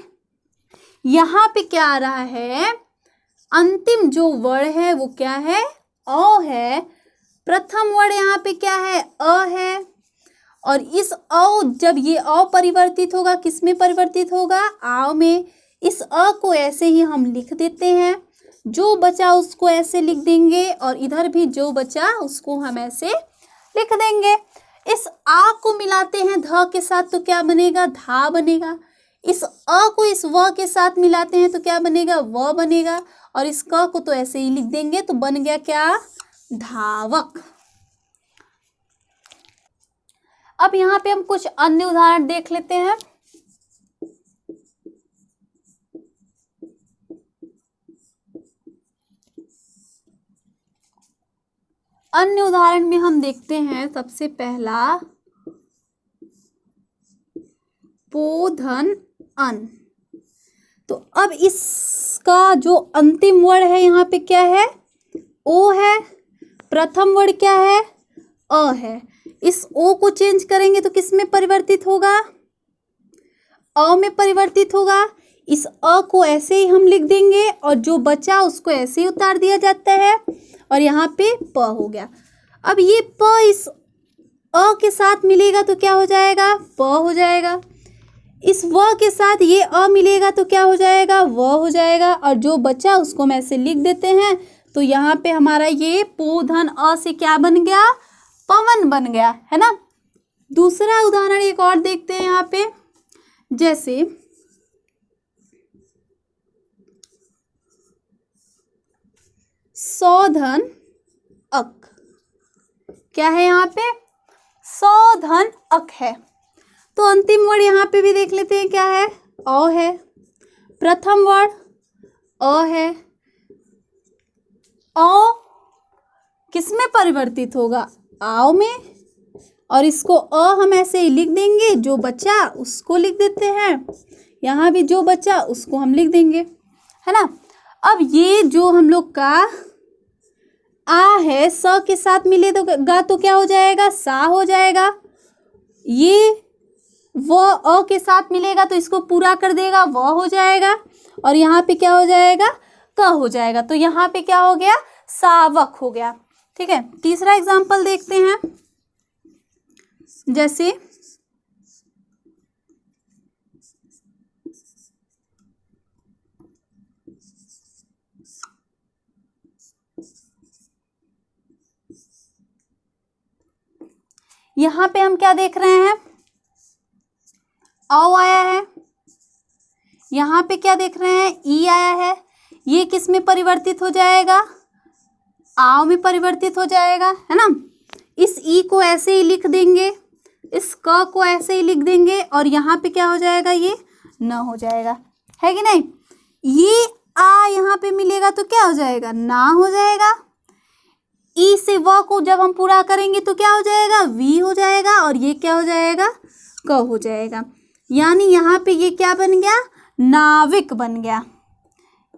यहाँ पे क्या आ रहा है, अंतिम जो वर्ड है वो क्या है, अ है। प्रथम वर्ड यहाँ पे क्या है, अ है, और इस अ जब ये अ परिवर्तित होगा, किस में परिवर्तित होगा, आओ में। इस अ को ऐसे ही हम लिख देते हैं, जो बचा उसको ऐसे लिख देंगे, और इधर भी जो बचा उसको हम ऐसे लिख देंगे। इस आ को मिलाते हैं ध के साथ तो क्या बनेगा, धा बनेगा। इस अ को इस व के साथ मिलाते हैं तो क्या बनेगा, व बनेगा, और इस क को तो ऐसे ही लिख देंगे, तो बन गया क्या, धावक। अब यहाँ पे हम कुछ अन्य उदाहरण देख लेते हैं। अन्य उदाहरण में हम देखते हैं, सबसे पहला पो धन अन। तो अब इसका जो अंतिम वर्ड है यहाँ पे क्या है, ओ है। प्रथम वर्ड क्या है, अ है। इस ओ को चेंज करेंगे तो किस में परिवर्तित होगा, अ में परिवर्तित होगा। इस अ को ऐसे ही हम लिख देंगे, और जो बचा उसको ऐसे ही उतार दिया जाता है, और यहाँ पे प हो गया। अब ये प इस अ के साथ मिलेगा तो क्या हो जाएगा, प हो जाएगा। इस व के साथ ये अ मिलेगा तो क्या हो जाएगा, व हो जाएगा, और जो बचा उसको हम ऐसे लिख देते हैं। तो यहाँ पे हमारा ये पो धन अ से क्या बन गया, पवन बन गया, है ना। दूसरा उदाहरण एक और देखते हैं यहाँ पे, जैसे सौधन अक। क्या है यहाँ पे? सौधन अक है। तो अंतिम वर्ड यहाँ पे भी देख लेते हैं क्या है? अ है। प्रथम वर्ड अ है। अ किसमें परिवर्तित होगा? आओ में। और इसको अ हम ऐसे ही लिख देंगे, जो बचा उसको लिख देते हैं, यहाँ भी जो बचा उसको हम लिख देंगे, है ना। अब ये जो हम लोग का आ है स के साथ मिलेगा तो क्या हो जाएगा? सा हो जाएगा। ये व अ के साथ मिलेगा तो इसको पूरा कर देगा, व हो जाएगा। और यहाँ पे क्या हो जाएगा? क हो जाएगा। तो यहाँ पे क्या हो गया? सावक हो गया। ठीक है। तीसरा एग्जाम्पल देखते हैं, जैसे यहाँ पे हम क्या देख रहे हैं? औ आया है। यहाँ पे क्या देख रहे हैं? ई आया है। ये किस में परिवर्तित हो जाएगा? आओ में परिवर्तित हो जाएगा, है ना। इस ई को ऐसे ही लिख देंगे, इस क को ऐसे ही लिख देंगे, और यहाँ पे क्या हो जाएगा? ये न हो जाएगा, है कि नहीं। ये आ यहाँ पे मिलेगा तो क्या हो जाएगा? ना हो जाएगा। ई से व को जब हम पूरा करेंगे तो क्या हो जाएगा? वी हो जाएगा। और ये क्या हो जाएगा? क हो जाएगा। यानी यहाँ पे ये क्या बन गया? नाविक बन गया।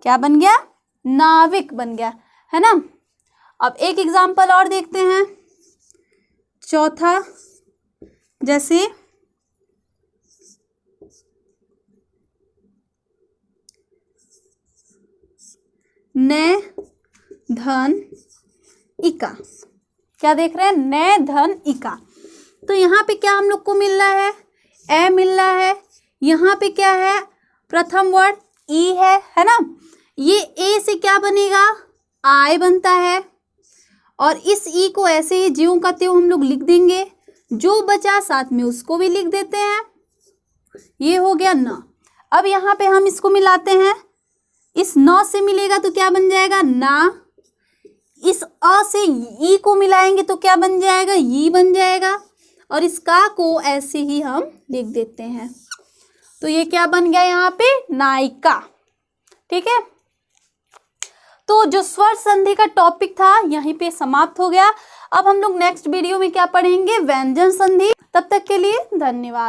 क्या बन गया? नाविक बन गया, है ना। अब एक एग्जाम्पल और देखते हैं, चौथा, जैसे न धन इका। क्या देख रहे हैं? न धन इका। तो यहाँ पे क्या हम लोग को मिल रहा है? ए मिल रहा है। यहाँ पे क्या है? प्रथम वर्ड ई है ना। ये ए से क्या बनेगा? आय बनता है। और इस ई को ऐसे ही ज्यों का त्यों हम लोग लिख देंगे, जो बचा साथ में उसको भी लिख देते हैं। ये हो गया न। अब यहाँ पे हम इसको मिलाते हैं, इस न से मिलेगा तो क्या बन जाएगा? ना। इस अ से ई को मिलाएंगे तो क्या बन जाएगा? ई बन जाएगा। और इस का को ऐसे ही हम लिख देते हैं। तो ये क्या बन गया यहाँ पे? नायिका। ठीक है। तो जो स्वर संधि का टॉपिक था यहीं पे समाप्त हो गया। अब हम लोग नेक्स्ट वीडियो में क्या पढ़ेंगे? व्यंजन संधि। तब तक के लिए धन्यवाद।